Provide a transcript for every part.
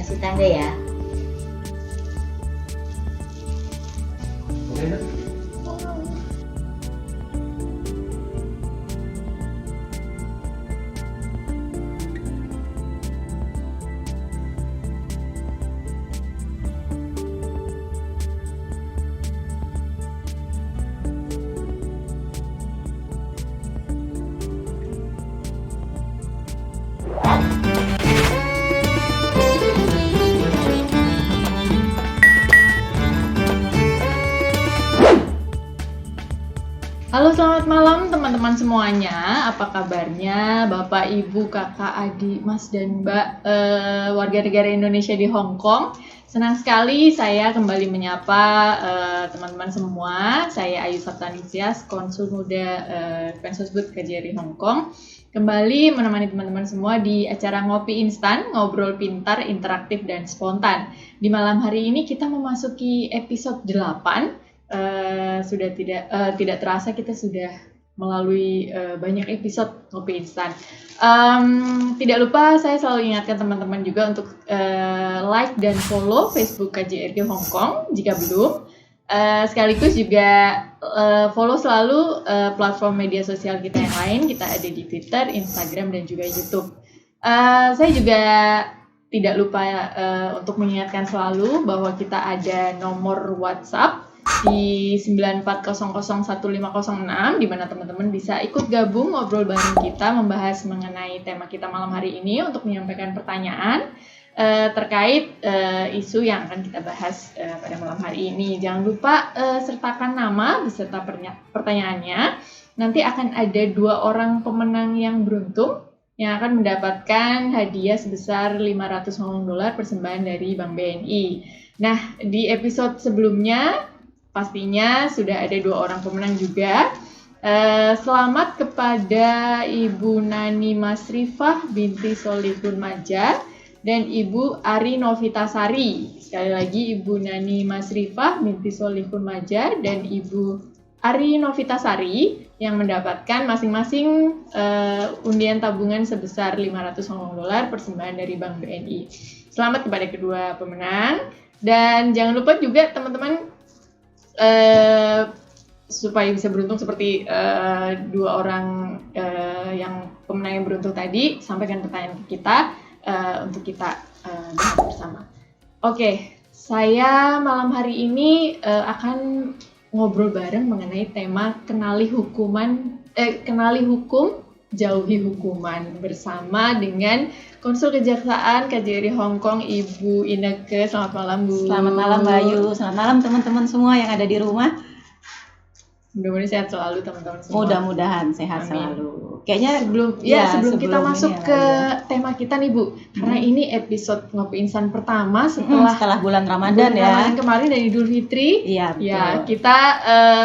kasih tanda ya. Halo, selamat malam teman-teman semuanya. Apa kabarnya Bapak, Ibu, Kakak, Adik, Mas, dan Mbak warga negara Indonesia di Hong Kong? Senang sekali saya kembali menyapa teman-teman semua. Saya Ayu Saptanisias, Konsul Muda Pensosbud KJRI Hong Kong. Kembali menemani teman-teman semua di acara Ngopi Instan, Ngobrol Pintar, Interaktif, dan Spontan. Di malam hari ini kita memasuki episode 8. Sudah tidak terasa kita sudah melalui banyak episode Ngopi Instan. Tidak lupa saya selalu ingatkan teman-teman juga untuk like dan follow Facebook KJRI Hong Kong jika belum. Sekaligus juga follow selalu platform media sosial kita yang lain. Kita ada di Twitter, Instagram, dan juga YouTube. Saya juga tidak lupa untuk mengingatkan selalu bahwa kita ada nomor WhatsApp di 94001506 di mana teman-teman bisa ikut gabung ngobrol bareng kita membahas mengenai tema kita malam hari ini untuk menyampaikan pertanyaan terkait isu yang akan kita bahas pada malam hari ini. Jangan lupa sertakan nama beserta pertanyaannya. Nanti akan ada 2 orang pemenang yang beruntung yang akan mendapatkan hadiah sebesar $500 persembahan dari Bank BNI. Nah, di episode sebelumnya pastinya sudah ada 2 orang pemenang juga. Selamat kepada Ibu Nani Masrifah binti Solihun Maja dan Ibu Ari Novitasari. Sekali lagi Ibu Nani Masrifah binti Solihun Maja dan Ibu Ari Novitasari yang mendapatkan masing-masing undian tabungan sebesar $500 persembahan dari Bank BNI. Selamat kepada kedua pemenang. Dan jangan lupa juga teman-teman supaya bisa beruntung seperti 2 orang yang pemenang yang beruntung tadi, sampaikan pertanyaan ke kita untuk kita bahas bersama. Oke, saya malam hari ini akan ngobrol bareng mengenai tema kenali hukum, jauhi hukuman bersama dengan Konsul Kejaksaan KJRI Hong Kong Ibu Inneke. Selamat malam, Bu. Selamat malam, Mbak Ayu. Selamat malam teman-teman semua yang ada di rumah. Mudah-mudahan sehat selalu teman-teman semua. Mudah-mudahan sehat Amin. selalu. Kayaknya sebelum kita masuk ke tema kita nih, Bu. Karena ini episode Ngopi Instan pertama setelah bulan Ramadan ya. Kemarin dan Idul Fitri. Iya, betul. Ya, kita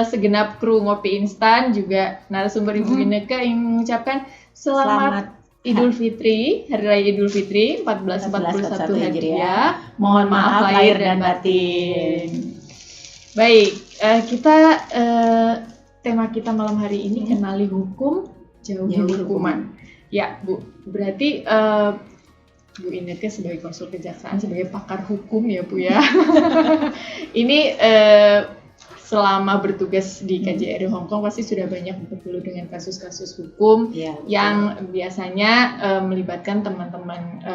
segenap kru Ngopi Instan juga narasumber Ibu Inneke yang mengucapkan selamat Idul Fitri, Hari Raya Idul Fitri 1441 Hijriah. Mohon maaf lahir dan batin. Baik, kita tema kita malam hari ini kenali hukum, jauhi hukuman. Ya, Bu. Berarti Bu Inneke sebagai Konsul Kejaksaan, sebagai pakar hukum ya, Bu ya. Ini selama bertugas di KJRI Hong Kong pasti sudah banyak bergelut dengan kasus-kasus hukum yang biasanya melibatkan teman-teman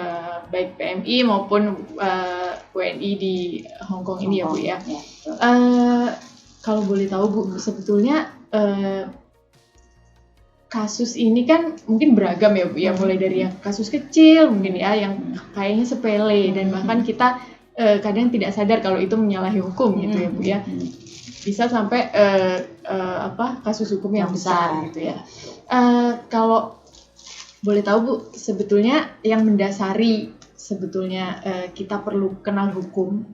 baik PMI maupun WNI di Hong Kong ini ya, Bu ya. Kalau boleh tahu, Bu, sebetulnya kasus ini kan mungkin beragam ya, Bu ya, mulai dari yang kasus kecil mungkin ya yang kayaknya sepele dan bahkan kita kadang tidak sadar kalau itu menyalahi hukum gitu ya, Bu ya. Bisa sampai kasus hukum yang besar gitu ya. Kalau boleh tahu, Bu, sebetulnya yang mendasari sebetulnya kita perlu kenal hukum,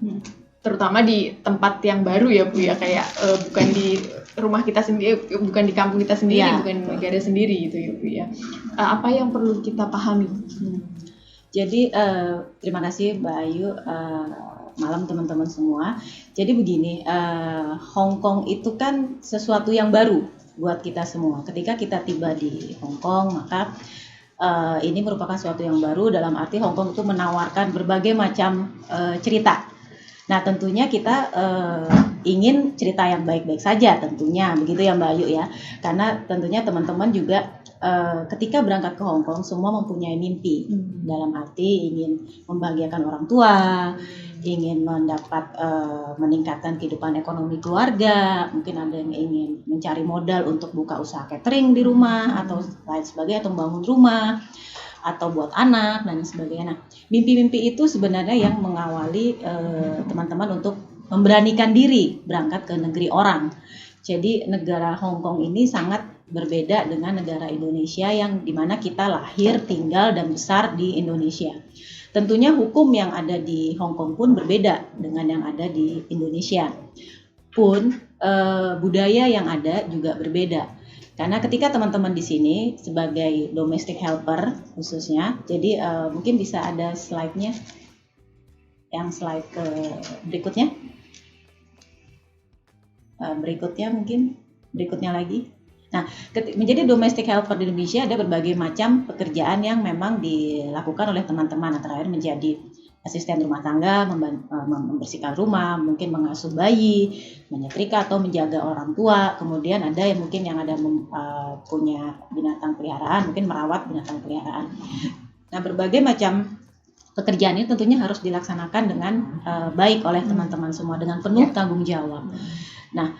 terutama di tempat yang baru ya, Bu ya, kayak bukan di rumah kita sendiri, bukan di kampung kita sendiri, bukan di negara sendiri gitu ya, Bu ya. Apa yang perlu kita pahami? Jadi terima kasih Mbak Ayu, malam teman-teman semua. Jadi begini, Hong Kong itu kan sesuatu yang baru buat kita semua. Ketika kita tiba di Hong Kong, maka ini merupakan suatu yang baru dalam arti Hong Kong itu menawarkan berbagai macam cerita. Nah, tentunya kita ingin cerita yang baik-baik saja tentunya, begitu ya Mbak Ayu ya. Karena tentunya teman-teman juga ketika berangkat ke Hong Kong semua mempunyai mimpi. Dalam arti ingin membahagiakan orang tua, ingin mendapat meningkatkan kehidupan ekonomi keluarga, mungkin ada yang ingin mencari modal untuk buka usaha catering di rumah atau lain sebagainya, atau membangun rumah atau buat anak dan sebagainya. Nah, mimpi-mimpi itu sebenarnya yang mengawali teman-teman untuk memberanikan diri berangkat ke negeri orang. Jadi negara Hong Kong ini sangat berbeda dengan negara Indonesia yang dimana kita lahir, tinggal, dan besar di Indonesia. Tentunya hukum yang ada di Hong Kong pun berbeda dengan yang ada di Indonesia. Pun budaya yang ada juga berbeda. Karena ketika teman-teman di sini sebagai domestic helper khususnya, jadi mungkin bisa ada slide-nya, yang slide ke berikutnya. Berikutnya lagi. Nah, menjadi domestic helper di Indonesia ada berbagai macam pekerjaan yang memang dilakukan oleh teman-teman, antara lain menjadi asisten rumah tangga, membersihkan rumah, mungkin mengasuh bayi, menyetrika atau menjaga orang tua. Kemudian ada yang mungkin yang ada punya binatang peliharaan, mungkin merawat binatang peliharaan. Nah, berbagai macam pekerjaan ini tentunya harus dilaksanakan dengan baik oleh teman-teman semua dengan penuh tanggung jawab. Nah,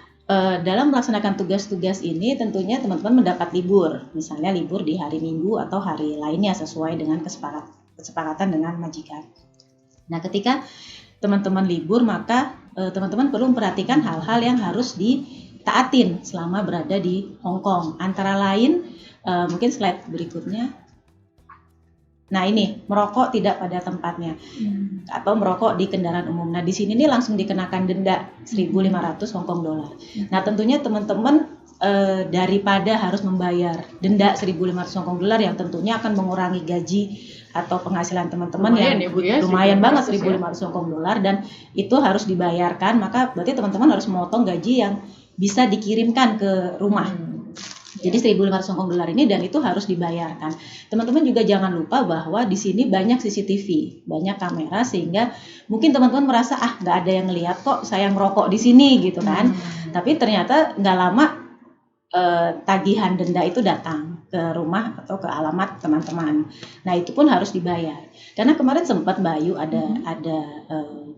dalam melaksanakan tugas-tugas ini tentunya teman-teman mendapat libur, misalnya libur di hari Minggu atau hari lainnya sesuai dengan kesepakatan dengan majikan. Nah, ketika teman-teman libur, maka teman-teman perlu memperhatikan hal-hal yang harus ditaatin selama berada di Hong Kong. Antara lain, mungkin slide berikutnya. Nah, ini merokok tidak pada tempatnya atau merokok di kendaraan umum. Nah, di sini nih langsung dikenakan denda 1.500 Hong Kong dolar. Nah, tentunya teman-teman daripada harus membayar denda 1.500 Hong Kong dolar yang tentunya akan mengurangi gaji atau penghasilan teman-teman lumayan yang ya, Bu, ya, lumayan banget 1.500 Hong Kong dolar, dan itu harus dibayarkan, maka berarti teman-teman harus memotong gaji yang bisa dikirimkan ke rumah. Jadi 1.500 Hong Kong dolar ini, dan itu harus dibayarkan. Teman-teman juga jangan lupa bahwa di sini banyak CCTV, banyak kamera, sehingga mungkin teman-teman merasa nggak ada yang ngelihat kok saya ngerokok di sini gitu kan. Tapi ternyata nggak lama tagihan denda itu datang ke rumah atau ke alamat teman-teman. Nah, itu pun harus dibayar. Karena kemarin sempat Mbak Ayu ada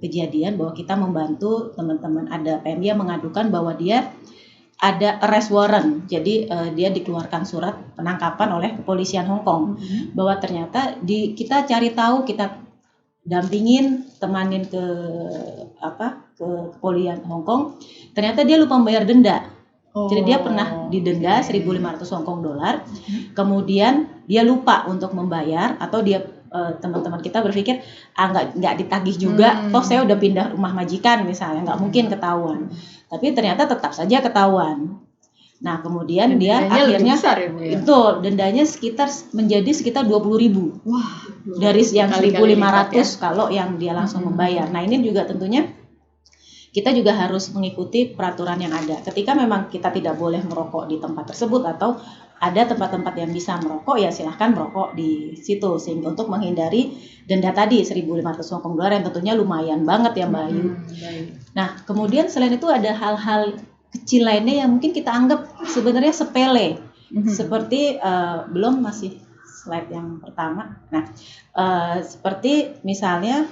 kejadian bahwa kita membantu teman-teman, ada PMI yang mengadukan bahwa dia ada arrest warrant, jadi dia dikeluarkan surat penangkapan oleh kepolisian Hong Kong, bahwa ternyata kita cari tahu, kita dampingin, temanin ke kepolisian Hong Kong, ternyata dia lupa membayar denda. Jadi dia pernah didenda 1.500 Hong Kong dolar, kemudian dia lupa untuk membayar, atau dia teman-teman kita berpikir nggak ditagih juga, toh saya udah pindah rumah majikan misalnya, nggak mungkin ketahuan. Tapi ternyata tetap saja ketahuan. Nah, kemudian dia akhirnya besar ya, Bu, ya? itu dendanya menjadi sekitar 20.000. Wah, dari yang 1.500 ya? Kalau yang dia langsung membayar. Nah, ini juga tentunya kita juga harus mengikuti peraturan yang ada. Ketika memang kita tidak boleh merokok di tempat tersebut, atau ada tempat-tempat yang bisa merokok, ya silahkan merokok di situ, sehingga untuk menghindari denda tadi 1.500 Hong Kong dolar yang tentunya lumayan banget ya Mbak Ayu. Nah, kemudian selain itu ada hal-hal kecil lainnya yang mungkin kita anggap sebenarnya sepele, seperti belum masih slide yang pertama. Nah, seperti misalnya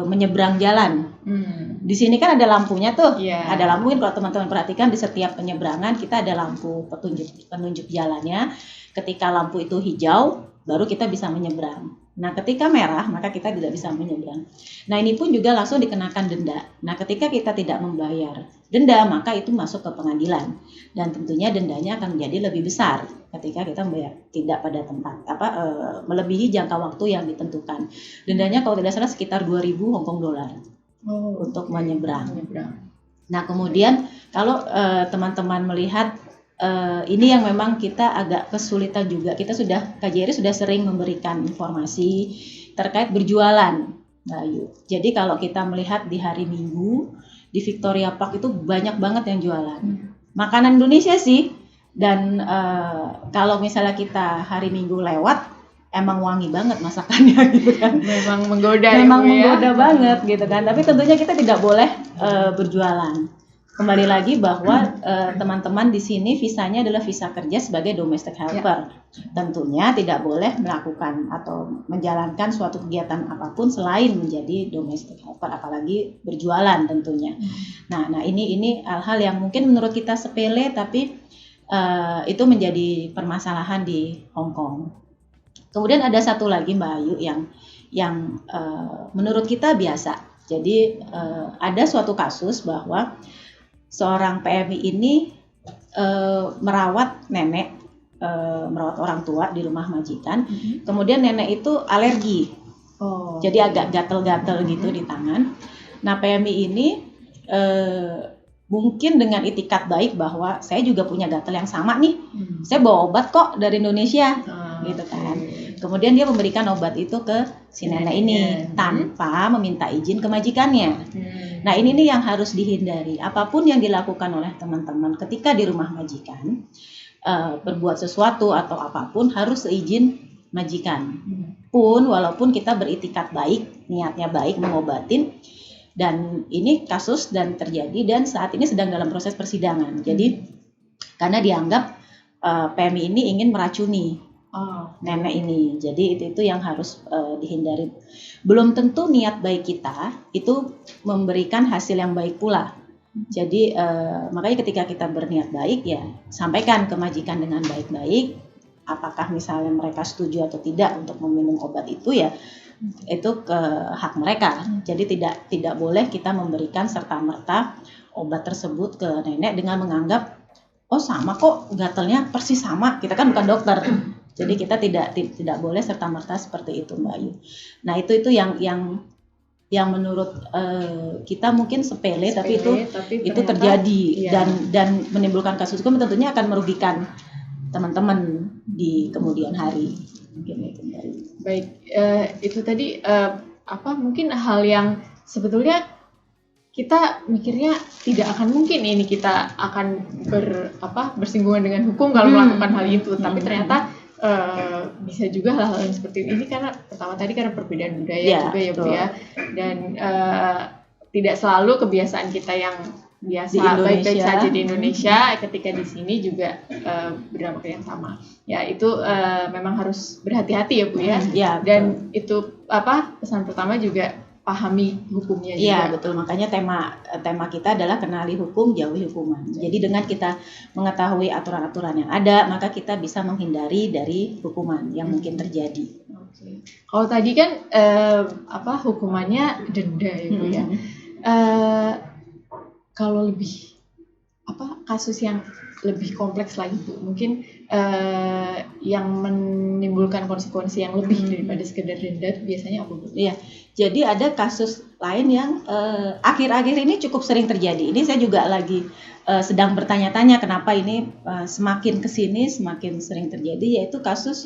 menyeberang jalan. Di sini kan ada lampunya tuh, ada lampu. Kalau teman-teman perhatikan di setiap penyeberangan kita ada lampu penunjuk jalannya. Ketika lampu itu hijau, baru kita bisa menyeberang. Nah, ketika merah, maka kita tidak bisa menyeberang. Nah, ini pun juga langsung dikenakan denda. Nah, ketika kita tidak membayar denda, maka itu masuk ke pengadilan. Dan tentunya dendanya akan menjadi lebih besar ketika kita membayar tidak pada tempat, melebihi jangka waktu yang ditentukan. Dendanya kalau tidak salah sekitar 2.000 Hong Kong dolar untuk menyeberang. Nah, kemudian kalau teman-teman melihat ini yang memang kita agak kesulitan juga. KJRI sudah sering memberikan informasi terkait berjualan, Mbak Ayu. Jadi kalau kita melihat di hari Minggu di Victoria Park itu banyak banget yang jualan. Makanan Indonesia sih. Dan kalau misalnya kita hari Minggu lewat, emang wangi banget masakannya gitu kan. Memang menggoda ya, Memang Bu, ya. menggoda banget gitu kan. Tapi tentunya kita tidak boleh berjualan. Kembali lagi bahwa teman-teman di sini visanya adalah visa kerja sebagai domestic helper. Tentunya tidak boleh melakukan atau menjalankan suatu kegiatan apapun selain menjadi domestic helper, apalagi berjualan tentunya. Nah ini hal-hal yang mungkin menurut kita sepele, tapi itu menjadi permasalahan di Hong Kong. Kemudian ada satu lagi Mbak Ayu yang menurut kita biasa. Jadi ada suatu kasus bahwa seorang PMI ini merawat nenek, merawat orang tua di rumah majikan. Kemudian nenek itu alergi, jadi agak gatel-gatel gitu di tangan. Nah PMI ini mungkin dengan itikat baik bahwa saya juga punya gatel yang sama nih, saya bawa obat kok dari Indonesia, gitu kan. Kemudian dia memberikan obat itu ke si nenek ini tanpa meminta izin ke majikannya. Nah ini nih yang harus dihindari. Apapun yang dilakukan oleh teman-teman ketika di rumah majikan, berbuat sesuatu atau apapun harus seizin majikan. Pun walaupun kita beritikat baik, niatnya baik mengobatin, dan ini kasus dan terjadi dan saat ini sedang dalam proses persidangan. Jadi karena dianggap PMI ini ingin meracuni nenek ini. Jadi itu yang harus dihindari. Belum tentu niat baik kita itu memberikan hasil yang baik pula. Jadi makanya ketika kita berniat baik ya sampaikan ke majikan dengan baik-baik. Apakah misalnya mereka setuju atau tidak untuk meminum obat itu, ya itu ke hak mereka. Jadi tidak boleh kita memberikan serta-merta obat tersebut ke nenek dengan menganggap oh sama kok, gatelnya persis sama, kita kan bukan dokter. Jadi kita tidak boleh serta-merta seperti itu Mbak Ayu. Nah itu yang menurut kita mungkin sepele tapi itu terjadi, iya. dan menimbulkan kasus hukum, tentunya akan merugikan teman-teman di kemudian hari. Baik, itu tadi mungkin hal yang sebetulnya kita mikirnya tidak akan mungkin ini kita akan bersinggungan dengan hukum kalau melakukan hal itu, tapi ternyata bisa juga hal-hal yang seperti ini karena pertama tadi karena perbedaan budaya juga ya Bu ya, dan tidak selalu kebiasaan kita yang biasa baik-baik saja di Indonesia ketika di sini juga berdampak yang sama. Ya itu memang harus berhati-hati ya Bu ya. Dan itu pesan pertama juga pahami hukumnya juga. Iya betul, makanya tema kita adalah kenali hukum, jauhi hukuman. Jadi dengan kita mengetahui aturan-aturan yang ada, maka kita bisa menghindari dari hukuman yang mungkin terjadi. Oke. Kalau tadi kan hukumannya denda ya Bu ya. Kalau lebih kasus yang lebih kompleks lagi Bu, mungkin yang menimbulkan konsekuensi yang lebih daripada sekedar denda biasanya apa Bu? Iya, jadi ada kasus lain yang akhir-akhir ini cukup sering terjadi. Ini saya juga lagi sedang bertanya-tanya kenapa ini semakin kesini semakin sering terjadi, yaitu kasus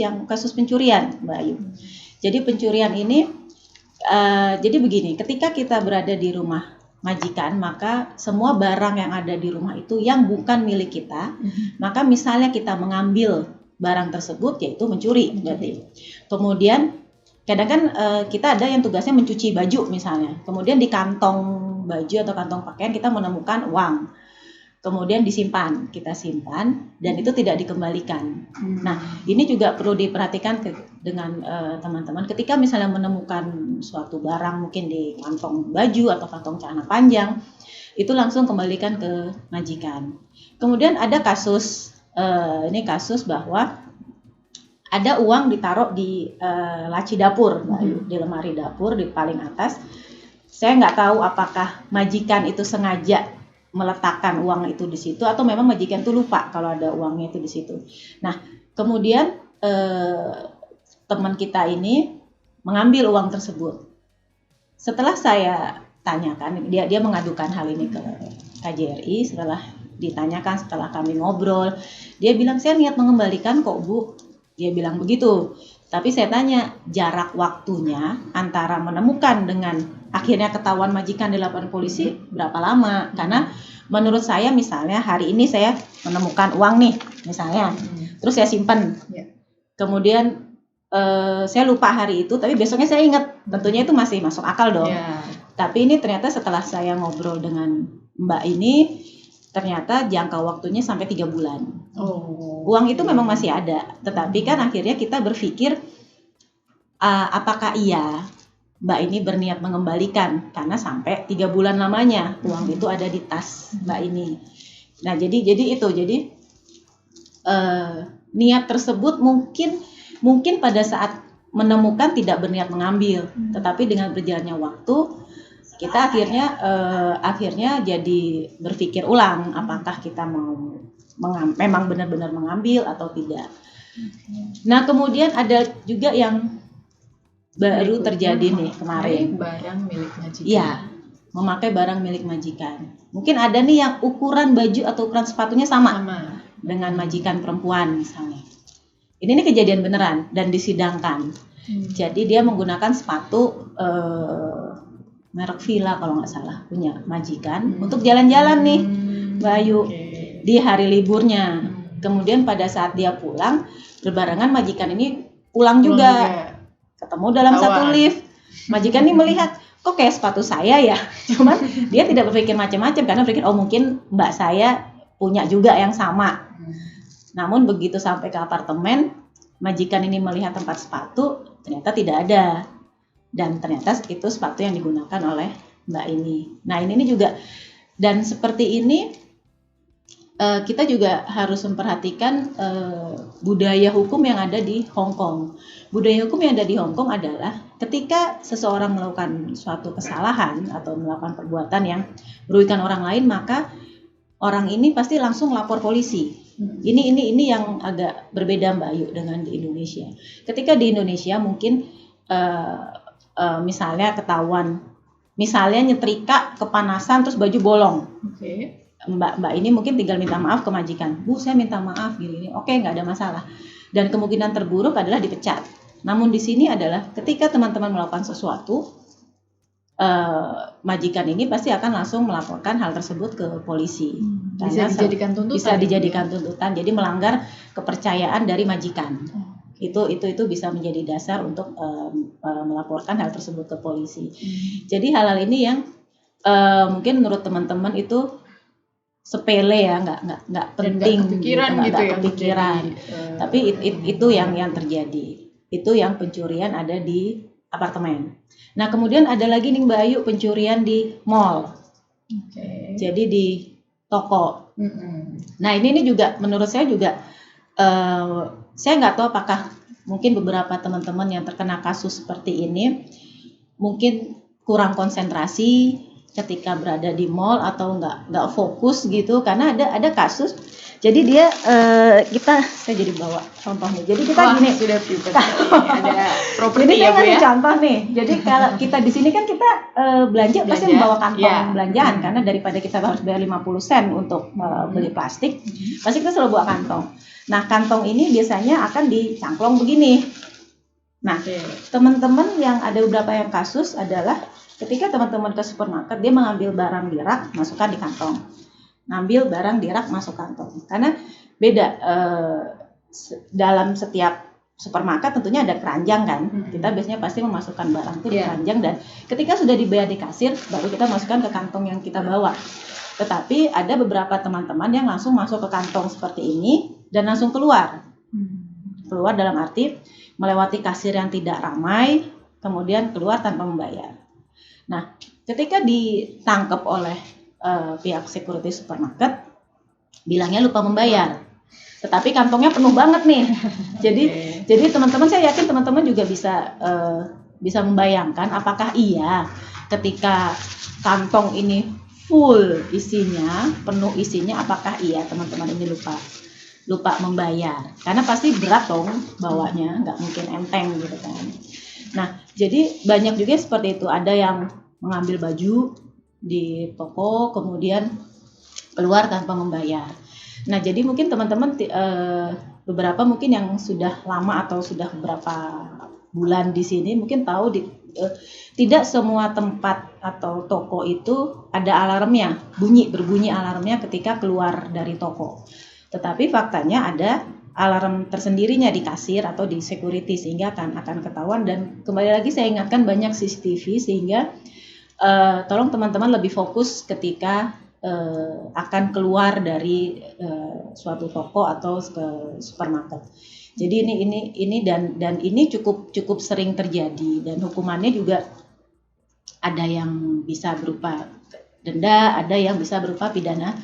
pencurian Mbak Ayu. Jadi pencurian ini jadi begini, ketika kita berada di rumah majikan, maka semua barang yang ada di rumah itu yang bukan milik kita, maka misalnya kita mengambil barang tersebut, yaitu mencuri berarti. Kemudian kadang kan kita ada yang tugasnya mencuci baju misalnya, kemudian di kantong baju atau kantong pakaian kita menemukan uang, kemudian kita simpan dan itu tidak dikembalikan. Nah ini juga perlu diperhatikan dengan teman-teman ketika misalnya menemukan suatu barang mungkin di kantong baju atau kantong celana panjang, itu langsung kembalikan ke majikan. Kemudian ada kasus bahwa ada uang ditaruh di laci dapur, di lemari dapur di paling atas. Saya nggak tahu apakah majikan itu sengaja meletakkan uang itu di situ atau memang majikan itu lupa kalau ada uangnya itu di situ. Nah, kemudian teman kita ini mengambil uang tersebut. Setelah saya tanyakan, dia mengadukan hal ini ke KJRI. Setelah ditanyakan, setelah kami ngobrol, dia bilang saya niat mengembalikan kok Bu. Dia bilang begitu. Tapi saya tanya jarak waktunya antara menemukan dengan akhirnya ketahuan majikan di laporan polisi berapa lama? Karena menurut saya misalnya hari ini saya menemukan uang nih misalnya, terus saya simpan. Kemudian saya lupa hari itu, tapi besoknya saya ingat, tentunya itu masih masuk akal dong. Ya. Tapi ini ternyata setelah saya ngobrol dengan Mbak ini, ternyata jangka waktunya sampai 3 bulan. Uang itu memang masih ada, tetapi kan akhirnya kita berpikir apakah iya Mbak ini berniat mengembalikan, karena sampai 3 bulan lamanya uang itu ada di tas Mbak ini. Nah jadi niat tersebut mungkin pada saat menemukan tidak berniat mengambil, tetapi dengan berjalannya waktu kita akhirnya jadi berpikir ulang apakah kita mau memang benar-benar mengambil atau tidak. Nah kemudian ada juga yang baru terjadi nih kemarin. Barang milik majikan. Iya, memakai barang milik majikan. Mungkin ada nih yang ukuran baju atau ukuran sepatunya sama dengan majikan perempuan misalnya. Ini kejadian beneran dan disidangkan. Jadi dia menggunakan sepatu merek Fila kalau nggak salah, punya majikan untuk jalan-jalan nih Mbak Ayu di hari liburnya. Kemudian pada saat dia pulang berbarengan majikan ini pulang juga. Ketemu dalam satu lift. Majikan ini melihat kok kayak sepatu saya ya. Cuman dia tidak berpikir macam-macam karena berpikir mungkin mbak saya punya juga yang sama. Namun begitu sampai ke apartemen, majikan ini melihat tempat sepatu, ternyata tidak ada. Dan ternyata itu sepatu yang digunakan oleh mbak ini. Nah ini juga, dan seperti ini kita juga harus memperhatikan budaya hukum yang ada di Hong Kong. Budaya hukum yang ada di Hong Kong adalah ketika seseorang melakukan suatu kesalahan atau melakukan perbuatan yang merugikan orang lain, maka orang ini pasti langsung lapor polisi. Ini yang agak berbeda Mbak Ayu dengan di Indonesia. Ketika di Indonesia mungkin misalnya ketahuan, misalnya nyetrika kepanasan terus baju bolong. Mbak ini mungkin tinggal minta maaf ke majikan, Bu saya minta maaf gini. Oke, nggak ada masalah. Dan kemungkinan terburuk adalah dipecat. Namun di sini adalah ketika teman-teman melakukan sesuatu, majikan ini pasti akan langsung melaporkan hal tersebut ke polisi. Bisa dijadikan tuntutan. Bisa dijadikan tuntutan. Jadi melanggar kepercayaan dari majikan. Itu bisa menjadi dasar untuk melaporkan hal tersebut ke polisi. Jadi hal-hal ini yang mungkin menurut teman-teman itu sepele ya, nggak penting, nggak kepikiran. Tapi itu yang terjadi. Itu yang pencurian ada di apartemen. Nah kemudian ada lagi nih Mbak Ayu, pencurian di mall. Jadi di toko. Nah ini juga menurut saya juga saya nggak tahu apakah mungkin beberapa teman-teman yang terkena kasus seperti ini mungkin kurang konsentrasi ketika berada di mall atau nggak fokus gitu, karena ada kasus. Jadi dia saya jadi bawa contohnya. Jadi kita gini sudah ada properti jadi ya Bu ya. Contoh nih. Jadi kalau kita di sini kan kita belanja pasti membawa kantong belanjaan karena daripada kita harus bayar 50 sen untuk beli plastik, pasti kita selalu bawa kantong. Nah, kantong ini biasanya akan dicangklong begini. Nah, teman-teman yang ada beberapa yang kasus adalah ketika teman-teman ke supermarket, dia mengambil barang di rak, masukkan di kantong. Ngambil barang di rak, masuk kantong. Karena beda, dalam setiap supermarket tentunya ada keranjang kan. Kita biasanya pasti memasukkan barang itu di keranjang, dan ketika sudah dibayar di kasir, baru kita masukkan ke kantong yang kita bawa. Tetapi ada beberapa teman-teman yang langsung masuk ke kantong seperti ini, dan langsung keluar. Keluar dalam arti melewati kasir yang tidak ramai, kemudian keluar tanpa membayar. Nah, ketika ditangkap oleh pihak security supermarket, bilangnya lupa membayar. Tetapi kantongnya penuh banget nih. Jadi teman-teman, saya yakin teman-teman juga bisa membayangkan apakah iya ketika kantong ini full isinya, penuh isinya, apakah iya teman-teman ini lupa membayar. Karena pasti berat dong bawanya, nggak mungkin enteng gitu kan. Nah, jadi banyak juga seperti itu. Ada yang mengambil baju di toko, kemudian keluar tanpa membayar. Nah, jadi mungkin teman-teman beberapa mungkin yang sudah lama atau sudah beberapa bulan di sini mungkin tahu tidak semua tempat atau toko itu ada alarmnya, berbunyi alarmnya ketika keluar dari toko. Tetapi faktanya alarm tersendirinya di kasir atau di security sehingga akan ketahuan. Dan kembali lagi saya ingatkan banyak CCTV sehingga tolong teman-teman lebih fokus ketika akan keluar dari suatu toko atau ke supermarket. Jadi ini dan ini cukup sering terjadi, dan hukumannya juga ada yang bisa berupa denda, ada yang bisa berupa pidana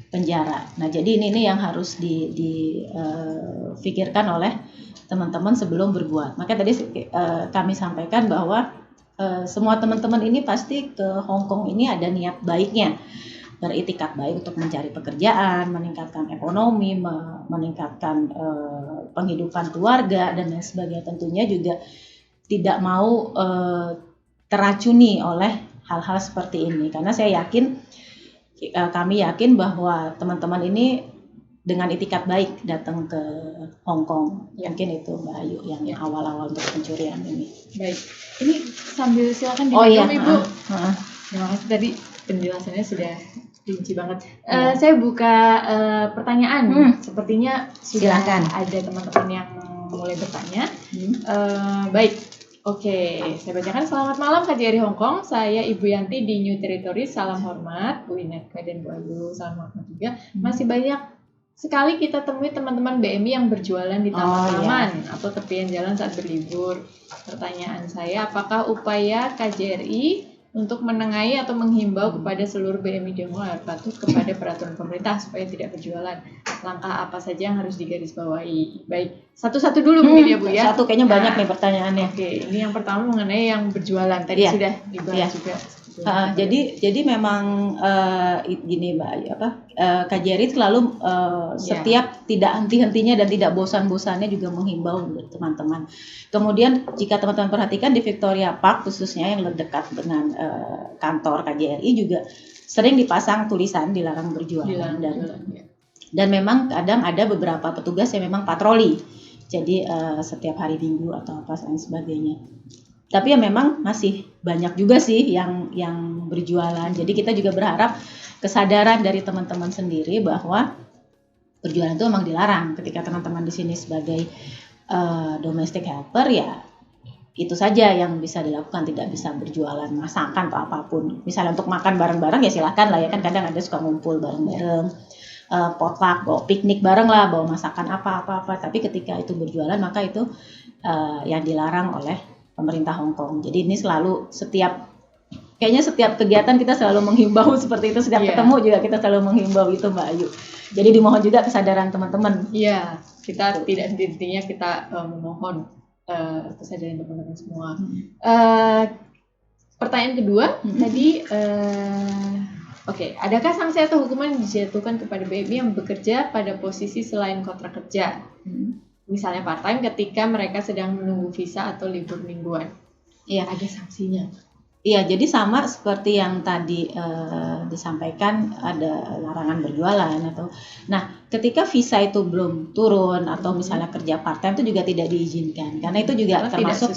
penjara. Nah, jadi ini yang harus difikirkan oleh teman-teman sebelum berbuat. Maka tadi kami sampaikan bahwa semua teman-teman ini pasti ke Hong Kong ini ada niat baiknya, beritikat baik untuk mencari pekerjaan, meningkatkan ekonomi, meningkatkan penghidupan keluarga dan lain sebagainya. Tentunya juga tidak mau teracuni oleh hal-hal seperti ini, karena kami yakin bahwa teman-teman ini dengan itikat baik datang ke Hong Kong. Mungkin itu Mbak Ayu yang awal-awal untuk pencurian ini. Baik, ini sambil silakan diminum Ibu. Terima kasih, tadi penjelasannya sudah rinci banget. Saya buka pertanyaan. Sepertinya sudah ada teman-teman yang mulai bertanya. Baik, oke, saya bacakan. Selamat malam KJRI Hong Kong. Saya Ibu Yanti di New Territory. Salam hormat Bu Ineka dan Bu Ayu. Salam hormat juga. Masih banyak sekali kita temui teman-teman BMI yang berjualan di taman-taman atau tepian jalan saat berlibur. Pertanyaan saya, apakah upaya KJRI untuk menengahi atau menghimbau kepada seluruh BMI di Hong Kong agar patuh kepada peraturan pemerintah supaya tidak berjualan? Langkah apa saja yang harus digarisbawahi? Baik, satu-satu dulu mungkin ya Bu ya. Satu, kayaknya banyak nih pertanyaannya. Oke, ini yang pertama mengenai yang berjualan. Tadi sudah dibahas juga. Jadi memang gini Mbak Ayu, KJRI selalu setiap tidak henti-hentinya dan tidak bosan-bosannya juga menghimbau teman-teman. Kemudian jika teman-teman perhatikan di Victoria Park khususnya yang dekat dengan kantor KJRI juga sering dipasang tulisan dilarang berjualan. Dan memang kadang ada beberapa petugas yang memang patroli. Jadi setiap hari Minggu atau apa dan sebagainya. Tapi ya memang masih banyak juga sih yang berjualan. Jadi kita juga berharap kesadaran dari teman-teman sendiri bahwa berjualan itu memang dilarang. Ketika teman-teman di sini sebagai domestic helper, ya itu saja yang bisa dilakukan, tidak bisa berjualan masakan atau apapun. Misalnya untuk makan bareng-bareng ya silahkan lah ya, kan kadang ada suka ngumpul bareng-bareng, potluck, bawa piknik bareng lah, bawa masakan apa-apa. Tapi ketika itu berjualan maka itu yang dilarang oleh pemerintah Hong Kong. Jadi ini selalu setiap kegiatan kita selalu menghimbau seperti itu. Setiap ketemu juga kita selalu menghimbau itu Mbak Ayu. Jadi dimohon juga kesadaran teman-teman. Iya, kita tidak henti-hentinya kita memohon kesadaran teman-teman semua. Pertanyaan kedua tadi, adakah sanksi atau hukuman yang dijatuhkan kepada BMI yang bekerja pada posisi selain kontrak kerja? Misalnya part-time ketika mereka sedang menunggu visa atau libur mingguan. Iya, ada sanksinya. Iya, jadi sama seperti yang tadi disampaikan, ada larangan berjualan atau. Nah, ketika visa itu belum turun atau misalnya kerja part-time itu juga tidak diizinkan, karena itu juga termasuk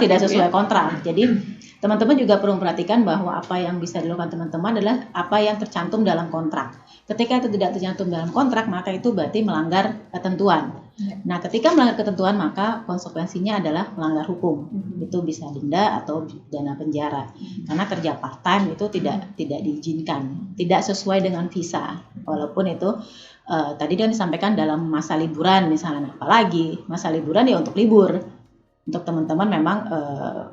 tidak sesuai kontrak. Jadi teman-teman juga perlu memperhatikan bahwa apa yang bisa dilakukan teman-teman adalah apa yang tercantum dalam kontrak. Ketika itu tidak tercantum dalam kontrak, maka itu berarti melanggar ketentuan. Nah, ketika melanggar ketentuan, maka konsekuensinya adalah melanggar hukum. Itu bisa denda atau dana penjara. Karena kerja part-time itu tidak diizinkan, tidak sesuai dengan visa. Walaupun itu tadi kan disampaikan dalam masa liburan misalnya, apalagi masa liburan ya untuk libur. Untuk teman-teman memang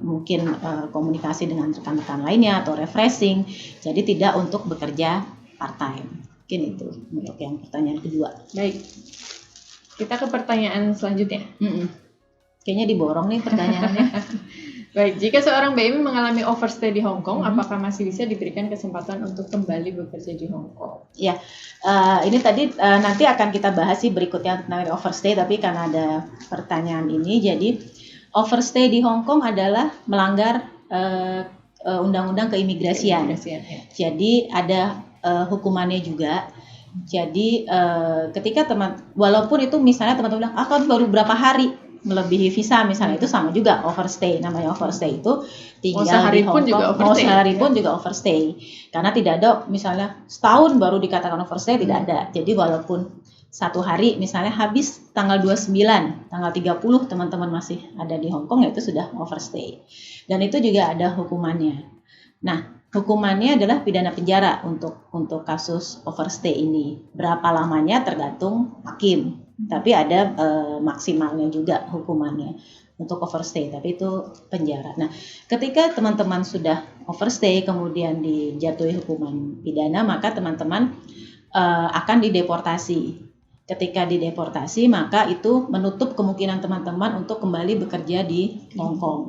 mungkin komunikasi dengan rekan-rekan lainnya atau refreshing, jadi tidak untuk bekerja part-time. Mungkin itu untuk yang pertanyaan kedua. Baik, kita ke pertanyaan selanjutnya. Kayaknya diborong nih pertanyaannya. Baik, jika seorang BMI mengalami overstay di Hong Kong, apakah masih bisa diberikan kesempatan untuk kembali bekerja di Hong Kong? Ya, ini tadi nanti akan kita bahas sih berikutnya tentang overstay, tapi karena ada pertanyaan ini, jadi overstay di Hong Kong adalah melanggar undang-undang keimigrasian. Jadi ada hukumannya juga. Jadi ketika walaupun itu misalnya teman-teman bilang, kan baru berapa hari melebihi visa misalnya, itu sama juga overstay. Namanya overstay itu tinggal di Hong Kong, mau sehari pun juga overstay. Karena tidak ada misalnya setahun baru dikatakan overstay, tidak ada. Jadi walaupun satu hari misalnya habis tanggal 29, tanggal 30 teman-teman masih ada di Hong Kong, ya itu sudah overstay. Dan itu juga ada hukumannya. Nah, hukumannya adalah pidana penjara untuk kasus overstay ini. Berapa lamanya tergantung hakim. Tapi ada maksimalnya juga hukumannya untuk overstay, tapi itu penjara. Nah, ketika teman-teman sudah overstay kemudian dijatuhi hukuman pidana, maka teman-teman akan dideportasi. Ketika dideportasi, maka itu menutup kemungkinan teman-teman untuk kembali bekerja di Hong Kong.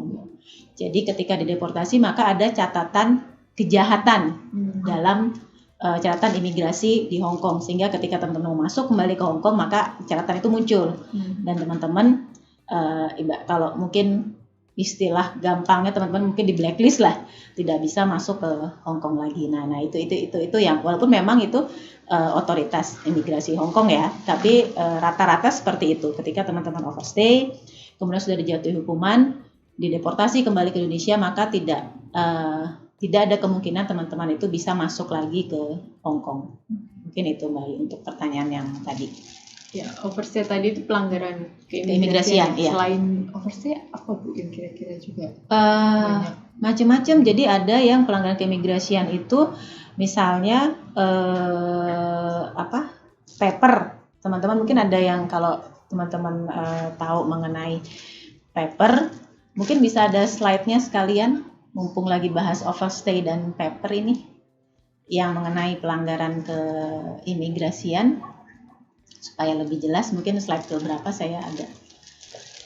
Jadi ketika dideportasi, maka ada catatan kejahatan dalam catatan imigrasi di Hong Kong, sehingga ketika teman-teman masuk kembali ke Hong Kong, maka catatan itu muncul. Dan teman-teman kalau mungkin istilah gampangnya teman-teman mungkin di blacklist lah, tidak bisa masuk ke Hong Kong lagi. Nah itu yang walaupun memang itu otoritas imigrasi Hong Kong ya, tapi rata-rata seperti itu. Ketika teman-teman overstay, kemudian sudah dijatuhi hukuman, dideportasi kembali ke Indonesia, maka tidak ada kemungkinan teman-teman itu bisa masuk lagi ke Hong Kong. Mungkin itu Mbak Ayu untuk pertanyaan yang tadi. Ya, overstay tadi itu pelanggaran keimigrasian. Ya. Selain overstay apa Bu yang kira-kira juga? Macam-macam. Jadi ada yang pelanggaran keimigrasian itu misalnya paper. Teman-teman mungkin ada yang kalau teman-teman tahu mengenai paper, mungkin bisa ada slide-nya sekalian, mumpung lagi bahas overstay dan paper ini yang mengenai pelanggaran keimigrasian. Supaya lebih jelas, mungkin slide berapa saya ada.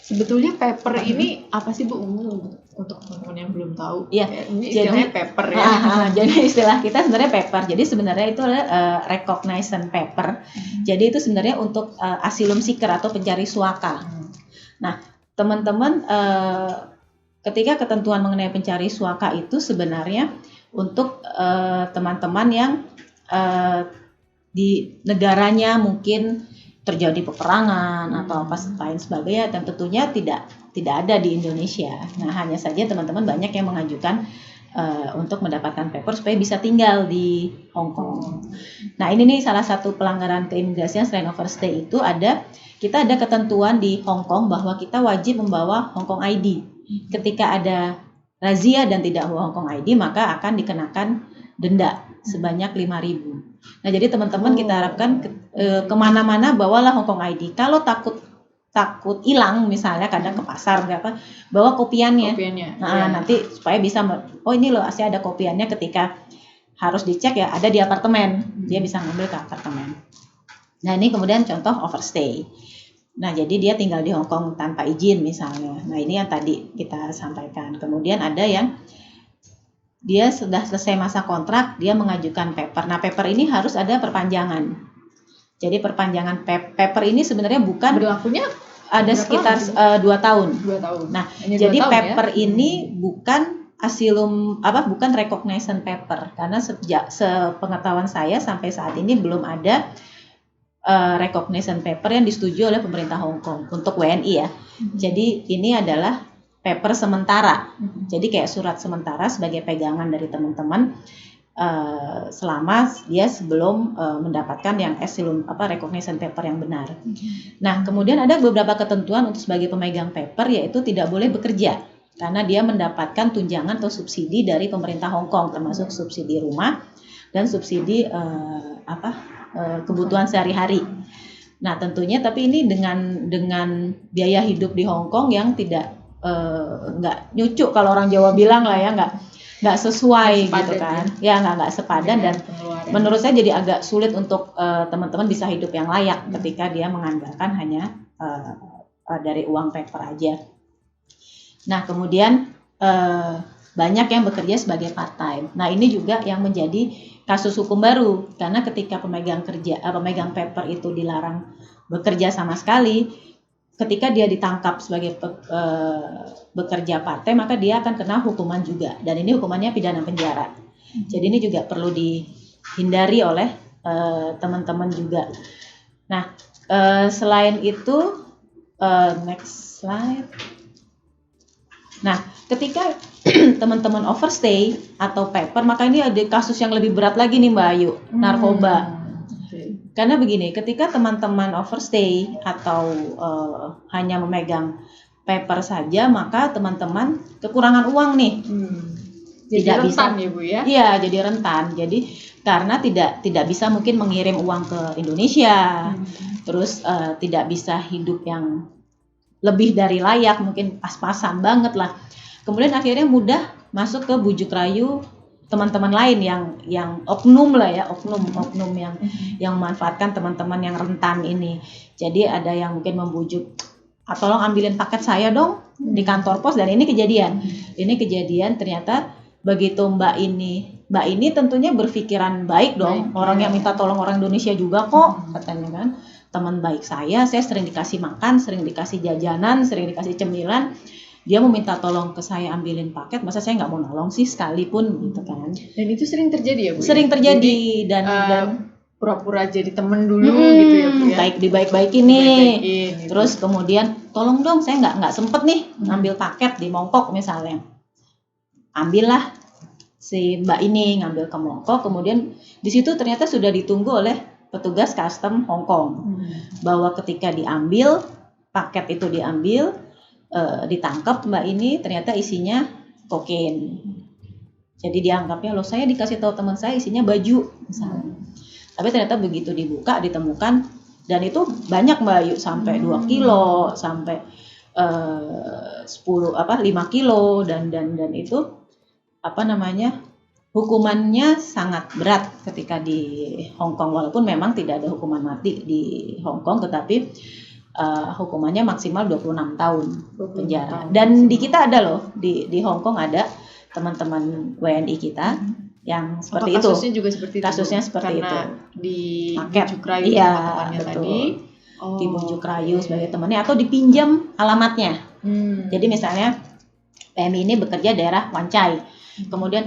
Sebetulnya paper ini apa sih Bu? Untuk teman-teman yang belum tahu. Ya, ini istilahnya paper ya. Jadi istilah kita sebenarnya paper. Jadi sebenarnya itu adalah recognition paper. Jadi itu sebenarnya untuk asylum seeker atau pencari suaka. Nah, teman-teman ketika ketentuan mengenai pencari suaka itu sebenarnya untuk teman-teman yang di negaranya mungkin terjadi peperangan atau apa lain sebagainya, dan tentunya tidak ada di Indonesia. Nah, hanya saja teman-teman banyak yang mengajukan untuk mendapatkan paper supaya bisa tinggal di Hong Kong. Nah, ini nih salah satu pelanggaran keimigrasian selain overstay itu kita ada ketentuan di Hong Kong bahwa kita wajib membawa Hong Kong ID. Ketika ada razia dan tidak membawa Hong Kong ID, maka akan dikenakan denda sebanyak 5.000. Nah, jadi teman-teman kita harapkan kemana-mana bawalah Hong Kong ID. Kalau takut hilang, misalnya kadang ke pasar berapa, bawa kopiannya. Nah, nanti supaya bisa, ini loh saya ada kopiannya, ketika harus dicek ya ada di apartemen, dia bisa ngambil ke apartemen. Nah, ini kemudian contoh overstay. Nah, jadi dia tinggal di Hong Kong tanpa izin misalnya. Nah, ini yang tadi kita sampaikan. Kemudian ada yang dia sudah selesai masa kontrak, dia mengajukan paper. Nah, paper ini harus ada perpanjangan. Jadi perpanjangan paper ini sebenarnya bukan berlakunya ada sekitar 2 tahun. 2 tahun. Nah, jadi paper ini bukan asylum bukan recognition paper, karena sejak sepengetahuan saya sampai saat ini belum ada recognition paper yang disetujui oleh pemerintah Hong Kong untuk WNI ya. Jadi ini adalah paper sementara, jadi kayak surat sementara sebagai pegangan dari teman-teman selama dia sebelum mendapatkan yang asylum recognition paper yang benar. Nah, kemudian ada beberapa ketentuan untuk sebagai pemegang paper, yaitu tidak boleh bekerja karena dia mendapatkan tunjangan atau subsidi dari pemerintah Hong Kong, termasuk subsidi rumah dan subsidi kebutuhan sehari-hari. Nah, tentunya tapi ini dengan biaya hidup di Hong Kong yang tidak nggak nyucuk kalau orang Jawa bilang lah ya, nggak sesuai gitu kan ya, nggak sepadan, dan menurut saya jadi agak sulit untuk teman-teman bisa hidup yang layak ketika dia mengandalkan hanya dari uang paper aja. Nah, kemudian banyak yang bekerja sebagai part time. Nah, ini juga yang menjadi kasus hukum baru, karena ketika pemegang paper itu dilarang bekerja sama sekali, ketika dia ditangkap sebagai bekerja part time, maka dia akan kena hukuman juga, dan ini hukumannya pidana penjara. Jadi ini juga perlu dihindari oleh teman-teman juga. Nah, selain itu next slide. Nah, ketika teman-teman overstay atau paper, maka ini ada kasus yang lebih berat lagi nih Mbak Ayu, narkoba. Karena begini, ketika teman-teman overstay atau hanya memegang paper saja, maka teman-teman kekurangan uang nih. Jadi Tidak rentan bisa, ya Bu ya? Iya, jadi rentan. Jadi karena tidak bisa mungkin mengirim uang ke Indonesia, terus tidak bisa hidup yang lebih dari layak, mungkin pas-pasan banget lah. Kemudian akhirnya mudah masuk ke bujuk rayu teman-teman lain yang oknum lah ya, oknum yang memanfaatkan teman-teman yang rentan ini. Jadi ada yang mungkin membujuk, tolong ambilin paket saya dong di kantor pos, dan ini kejadian ternyata begitu Mbak ini tentunya berpikiran baik dong, orang yang minta tolong orang Indonesia juga kok, katanya kan. Teman baik saya sering dikasih makan, sering dikasih jajanan, sering dikasih cemilan. Dia mau minta tolong ke saya ambilin paket, masa saya nggak mau nolong sih sekalipun gitu kan. Dan itu sering terjadi ya Bu? Sering terjadi. Jadi, dan pura-pura jadi temen dulu gitu ya Bu ya? Dibaik-baikin nih. Terus kemudian tolong dong, saya nggak sempet nih ngambil paket di Mongkok misalnya. Ambillah si Mbak ini ngambil ke Mongkok, kemudian di situ ternyata sudah ditunggu oleh petugas custom Hong Kong, bahwa ketika diambil paket itu ditangkap Mbak ini ternyata isinya kokain. Jadi dianggapnya, loh saya dikasih tahu teman saya isinya baju misalnya. Tapi ternyata begitu dibuka ditemukan, dan itu banyak Mbak Ayu, sampai 2 kilo, sampai 5 kilo, dan itu hukumannya sangat berat ketika di Hong Kong, walaupun memang tidak ada hukuman mati di Hong Kong, tetapi hukumannya maksimal 26 tahun penjara. Dan di kita ada loh, di Hong Kong ada teman-teman WNI kita yang seperti itu. Kasusnya juga seperti itu? Kasusnya seperti karena itu. Di Paket. bujuk rayu Iya, teman-temannya betul. tadi. Dibujuk rayu sebagai temannya atau dipinjam alamatnya. Jadi misalnya PMI ini bekerja daerah Wan Chai. Kemudian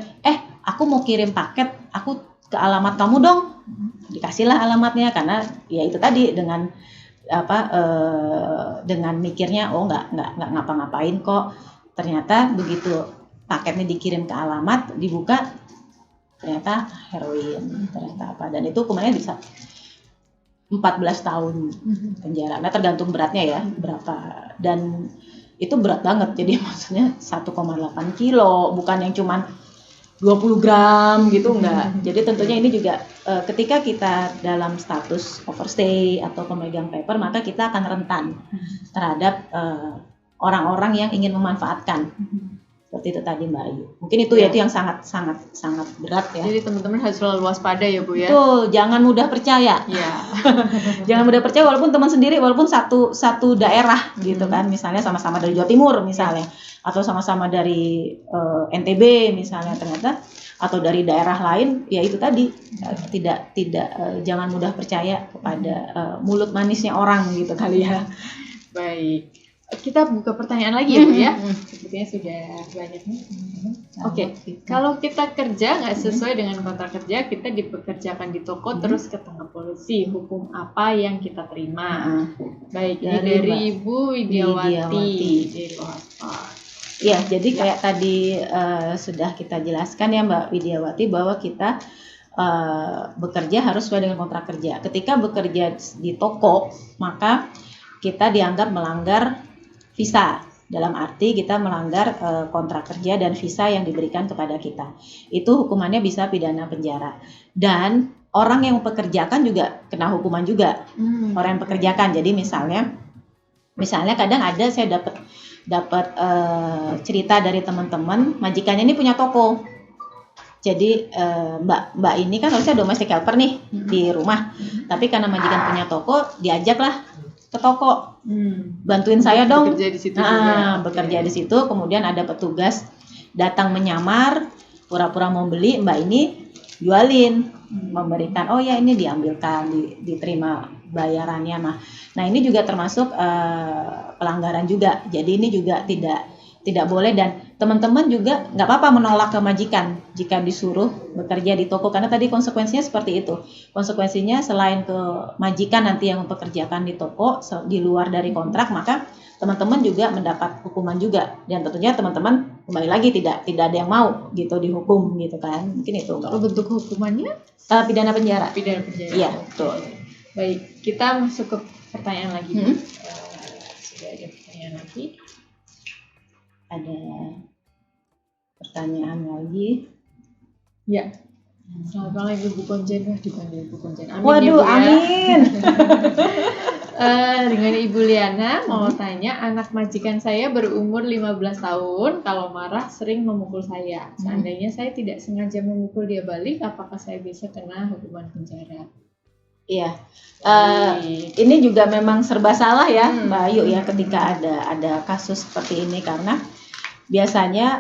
aku mau kirim paket, aku ke alamat kamu dong. Dikasihlah alamatnya, karena ya itu tadi dengan dengan mikirnya nggak ngapa-ngapain kok. Ternyata begitu paketnya dikirim ke alamat, dibuka ternyata heroin, ternyata apa, dan itu hukumannya bisa 14 tahun penjara. Nah tergantung beratnya ya berapa, dan itu berat banget. Jadi maksudnya 1,8 kilo, bukan yang cuman 20 gram gitu, enggak. Jadi tentunya ini juga ketika kita dalam status overstay atau pemegang paper, maka kita akan rentan terhadap orang-orang yang ingin memanfaatkan. Seperti itu tadi Mbak Ayu. Mungkin itu ya, itu yang sangat berat ya. Jadi teman-teman harus selalu waspada ya Bu ya. Betul, jangan mudah percaya. Iya. Jangan mudah percaya, walaupun teman sendiri, walaupun satu daerah gitu kan. Misalnya sama-sama dari Jawa Timur misalnya, atau sama-sama dari NTB misalnya, ternyata atau dari daerah lain, ya itu tadi tidak jangan mudah percaya kepada mulut manisnya orang gitu kali ya. Baik. Kita buka pertanyaan lagi ya Bu ya. Sepertinya sudah banyak nih. Oke. Kalau kita kerja nggak sesuai dengan kontrak kerja, kita dipekerjakan di toko terus ketangkap polisi, hukum apa yang kita terima? Baik, dari Ibu Widiawati. Ya, jadi kayak tadi sudah kita jelaskan ya Mbak Widiawati, bahwa kita bekerja harus sesuai dengan kontrak kerja. Ketika bekerja di toko, maka kita dianggap melanggar visa, dalam arti kita melanggar kontrak kerja dan visa yang diberikan kepada kita. Itu hukumannya bisa pidana penjara. Dan orang yang mempekerjakan juga kena hukuman juga. Orang yang pekerjakan. Jadi misalnya kadang ada saya dapat cerita dari teman-teman, majikannya ini punya toko. Jadi mbak ini kan harusnya domestic helper nih di rumah, tapi karena majikan punya toko, diajaklah ke toko, bantuin saya dong. Bekerja di situ bekerja di situ. Kemudian ada petugas datang menyamar, pura-pura mau beli, mbak ini jualin, memberikan, oh ya ini diambilkan, diterima bayarannya mah. Nah ini juga termasuk pelanggaran juga. Jadi ini juga tidak boleh, dan teman-teman juga nggak apa-apa menolak ke majikan jika disuruh bekerja di toko, karena tadi konsekuensinya seperti itu. Konsekuensinya selain ke majikan nanti yang mempekerjakan di toko di luar dari kontrak, maka teman-teman juga mendapat hukuman juga, dan tentunya teman-teman kembali lagi tidak ada yang mau gitu dihukum gitu kan. Mungkin itu. Kalau bentuk hukumannya pidana penjara. Pidana penjara. Iya, betul. Baik, kita masuk ke pertanyaan lagi. Sudah ada pertanyaan lagi. Ada pertanyaan lagi. Ya. Selamat malam Ibu Konjen, dipanggil Ibu Konjen. Amin. Waduh, ya, Bu, ya. amin. Dengan Ibu Liana mau tanya, anak majikan saya berumur 15 tahun, kalau marah sering memukul saya. Seandainya saya tidak sengaja memukul dia balik, apakah saya bisa kena hukuman penjara? Iya. Ini juga memang serba salah ya, Mbak Ayu ya, ketika ada kasus seperti ini, karena biasanya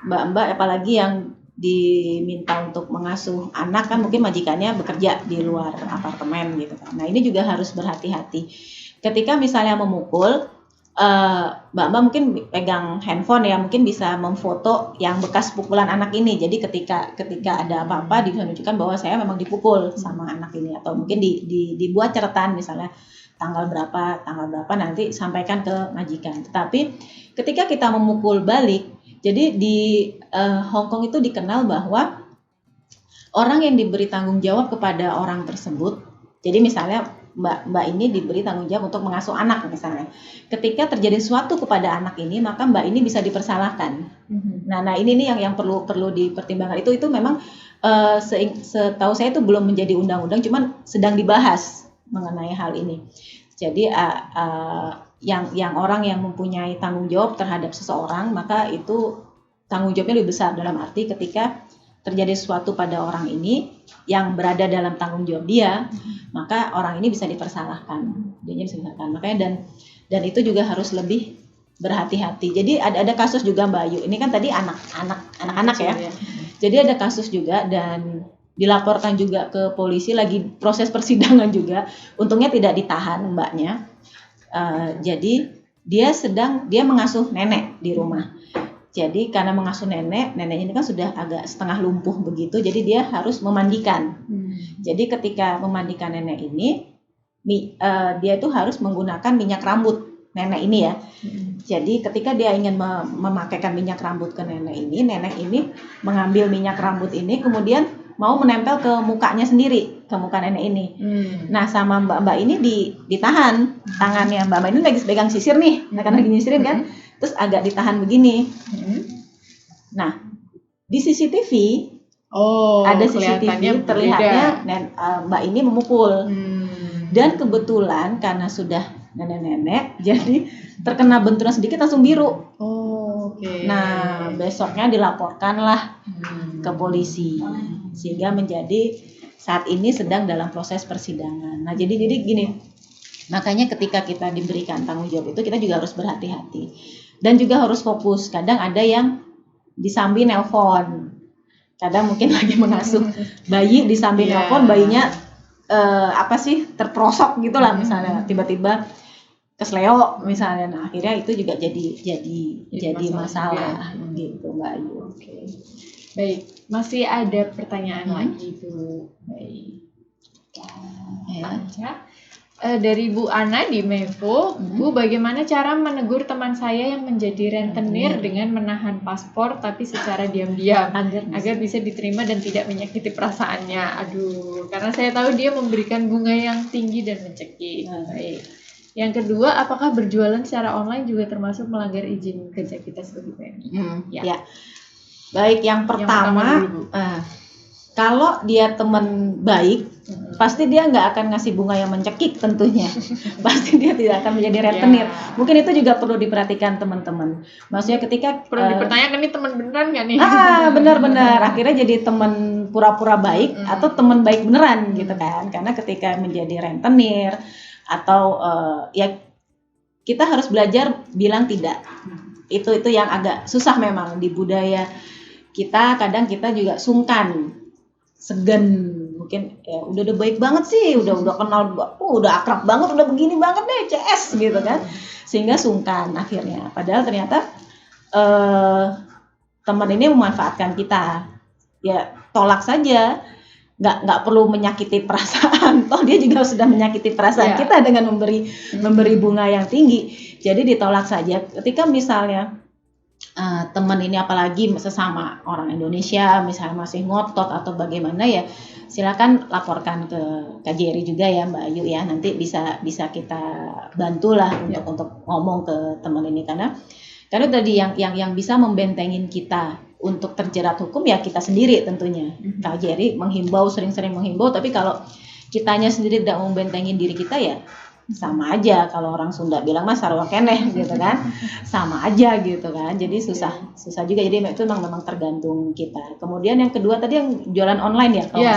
mbak-mbak apalagi yang diminta untuk mengasuh anak kan mungkin majikannya bekerja di luar apartemen gitu kan. Nah ini juga harus berhati-hati. Ketika misalnya memukul, mbak-mbak mungkin pegang handphone ya, mungkin bisa memfoto yang bekas pukulan anak ini. Jadi ketika ada apa-apa bisa menunjukkan bahwa saya memang dipukul sama anak ini, atau mungkin dibuat catatan misalnya tanggal berapa nanti sampaikan ke majikan. Tetapi ketika kita memukul balik, jadi di Hong Kong itu dikenal bahwa orang yang diberi tanggung jawab kepada orang tersebut, jadi misalnya mbak ini diberi tanggung jawab untuk mengasuh anak misalnya. Ketika terjadi sesuatu kepada anak ini, maka mbak ini bisa dipersalahkan. Nah ini yang perlu dipertimbangkan. Itu memang setahu saya itu belum menjadi undang-undang, cuman sedang dibahas mengenai hal ini. Jadi yang orang yang mempunyai tanggung jawab terhadap seseorang, maka itu tanggung jawabnya lebih besar, dalam arti ketika terjadi sesuatu pada orang ini yang berada dalam tanggung jawab dia, maka orang ini bisa dipersalahkan, makanya dan itu juga harus lebih berhati-hati. Jadi ada kasus juga Mbak Ayu, ini kan tadi anak-anak ya. Jadi ada kasus juga dan dilaporkan juga ke polisi, lagi proses persidangan juga. Untungnya tidak ditahan mbaknya. Jadi dia mengasuh nenek di rumah. Jadi karena mengasuh neneknya ini kan sudah agak setengah lumpuh begitu, jadi dia harus memandikan. Jadi ketika memandikan nenek ini, dia itu harus menggunakan minyak rambut nenek ini ya. Jadi ketika dia ingin memakaikan minyak rambut ke nenek ini mengambil minyak rambut ini kemudian mau menempel ke mukanya sendiri, ke muka nenek ini. Nah sama mbak ini ditahan tangannya. Mbak ini lagi pegang sisir nih, karena lagi nyisirin kan, terus agak ditahan begini. Nah di CCTV ada CCTV terlihatnya mbak ini memukul. Dan kebetulan karena sudah nenek-nenek, jadi terkena benturan sedikit langsung biru. Nah besoknya dilaporkanlah ke polisi, sehingga menjadi saat ini sedang dalam proses persidangan. Nah jadi gini, makanya ketika kita diberikan tanggung jawab itu kita juga harus berhati-hati dan juga harus fokus. Kadang ada yang disambi nelpon, kadang mungkin lagi mengasuh bayi disambi nelpon, bayinya terperosok gitulah misalnya, tiba-tiba kesleo misalnya. Nah akhirnya itu juga jadi masalah gitu Mbak Ayu. Baik, masih ada pertanyaan lagi Bu. Baik. Dari Bu Ana di Mevo, Bu, bagaimana cara menegur teman saya yang menjadi rentenir dengan menahan paspor tapi secara diam-diam agar bisa diterima dan tidak menyakiti perasaannya? Aduh, karena saya tahu dia memberikan bunga yang tinggi dan mencekik. Baik. Yang kedua, apakah berjualan secara online juga termasuk melanggar izin kerja kita sebagai PNI? Ya. Baik, yang pertama kalau dia teman baik, pasti dia nggak akan ngasih bunga yang mencekik tentunya. Pasti dia tidak akan menjadi rentenir. Mungkin itu juga perlu diperhatikan teman-teman. Maksudnya ketika perlu dipertanyakan, ini teman beneran nggak nih? Benar-benar. Akhirnya jadi teman pura-pura baik atau teman baik beneran gitu kan. Karena ketika menjadi rentenir atau ya kita harus belajar bilang tidak. Itu yang agak susah memang di budaya kita. Kadang kita juga sungkan, segan, mungkin ya udah baik banget sih, udah kenal, udah akrab banget, udah begini banget deh CS gitu kan, sehingga sungkan akhirnya. Padahal ternyata teman ini memanfaatkan kita, ya tolak saja, nggak perlu menyakiti perasaan. Toh dia juga sudah menyakiti perasaan kita dengan memberi bunga yang tinggi, jadi ditolak saja. Ketika misalnya teman ini apalagi sesama orang Indonesia misalnya masih ngotot atau bagaimana ya, silakan laporkan ke KJRI juga ya Mbak Ayu ya, nanti bisa kita bantulah untuk ngomong ke teman ini, karena tadi yang bisa membentengin kita untuk terjerat hukum ya kita sendiri tentunya. KJRI sering-sering menghimbau, tapi kalau kitanya sendiri tidak membentengin diri kita ya sama aja, kalau orang Sunda bilang mas sarwa keneh gitu kan, sama aja gitu kan, jadi susah juga, jadi itu memang tergantung kita. Kemudian yang kedua tadi yang jualan online ya kalau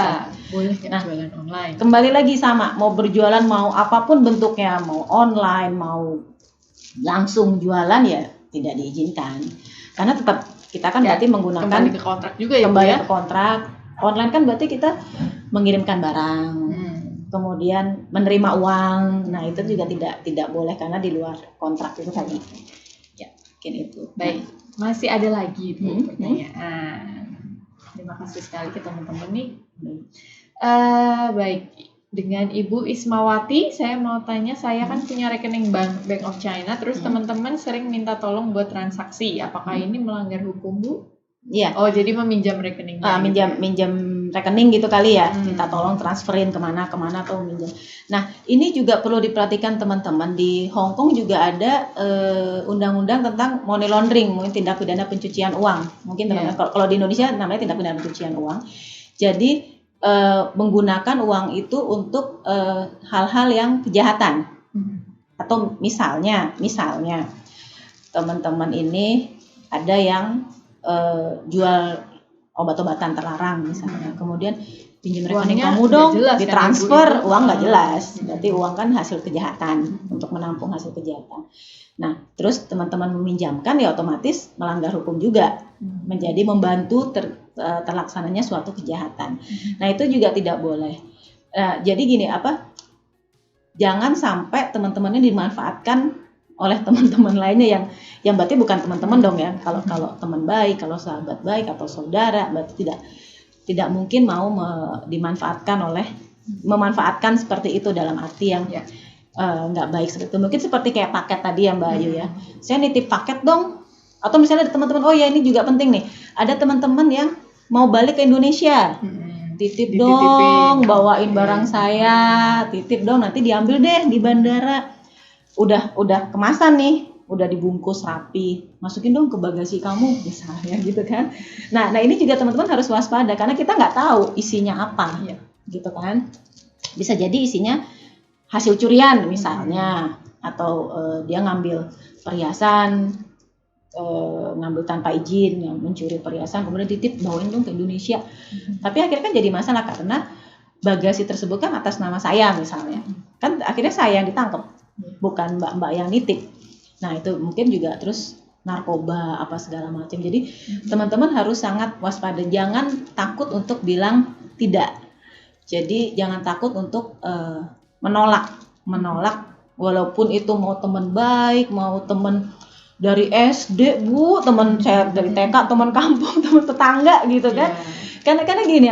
boleh ya, jualan online. Kembali lagi sama, mau berjualan mau apapun bentuknya, mau online mau langsung jualan ya tidak diizinkan, karena tetap kita kan berarti menggunakan kembali ke kontrak juga ya, ke kontrak. Online kan berarti kita mengirimkan barang, kemudian menerima uang, nah itu juga tidak boleh karena di luar kontrak itu tadi. Ya, mungkin itu. Baik, masih ada lagi pertanyaan. Terima kasih sekali ke teman-teman nih. Baik, dengan Ibu Ismawati, saya mau tanya, saya kan punya rekening Bank of China, terus teman-teman sering minta tolong buat transaksi, apakah ini melanggar hukum, Bu? Iya. Oh, jadi meminjam rekeningnya. Minjam rekening gitu kali ya, minta tolong transferin kemana atau minjam. Nah, ini juga perlu diperhatikan teman-teman, di Hong Kong juga ada undang-undang tentang money laundering, mungkin tindak pidana pencucian uang. Mungkin teman-teman kalau di Indonesia namanya tindak pidana pencucian uang. Jadi menggunakan uang itu untuk hal-hal yang kejahatan. Atau misalnya teman-teman ini ada yang jual obat-obatan terlarang misalnya, kemudian pinjam rekening kamu dong, ditransfer, uang nggak jelas, berarti uang kan hasil kejahatan, untuk menampung hasil kejahatan. Nah, terus teman-teman meminjamkan ya otomatis melanggar hukum juga, menjadi membantu terlaksananya suatu kejahatan. Nah, itu juga tidak boleh. Jadi gini, jangan sampai teman-temannya dimanfaatkan oleh teman-teman lainnya yang berarti bukan teman-teman dong ya. Kalau teman baik, kalau sahabat baik atau saudara, berarti tidak mungkin mau memanfaatkan seperti itu, dalam arti yang nggak baik seperti itu. Mungkin seperti kayak paket tadi ya Mbak Ayu ya. Saya nitip paket dong. Atau misalnya ada teman-teman, oh ya ini juga penting nih. Ada teman-teman yang mau balik ke Indonesia. Titip dong, bawain barang saya, titip dong, nanti diambil deh di bandara. Udah kemasan nih, udah dibungkus rapi, masukin dong ke bagasi kamu misalnya gitu kan. Nah ini juga teman-teman harus waspada, karena kita nggak tahu isinya apa, gitu kan. Bisa jadi isinya hasil curian misalnya, atau dia ngambil perhiasan, ngambil tanpa izin, yang mencuri perhiasan, kemudian titip bawain dong ke Indonesia. Tapi akhirnya kan jadi masalah, karena bagasi tersebut kan atas nama saya misalnya, kan akhirnya saya yang ditangkap, bukan mbak-mbak yang nitip. Nah itu mungkin juga terus narkoba apa segala macam. Jadi teman-teman harus sangat waspada, jangan takut untuk bilang tidak. Jadi jangan takut untuk menolak, walaupun itu mau teman baik, mau teman dari SD, Bu, teman saya dari TK, teman kampung, teman tetangga gitu kan. Karena gini,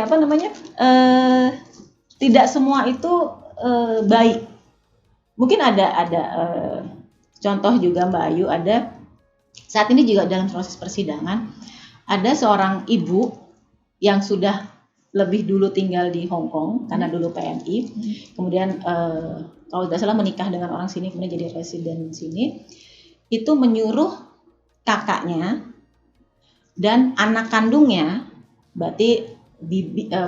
tidak semua itu baik. Mungkin ada contoh juga Mbak Ayu, ada saat ini juga dalam proses persidangan, ada seorang ibu yang sudah lebih dulu tinggal di Hong Kong karena dulu PNI, kemudian kalau tidak salah menikah dengan orang sini, kemudian jadi residen sini, itu menyuruh kakaknya dan anak kandungnya, berarti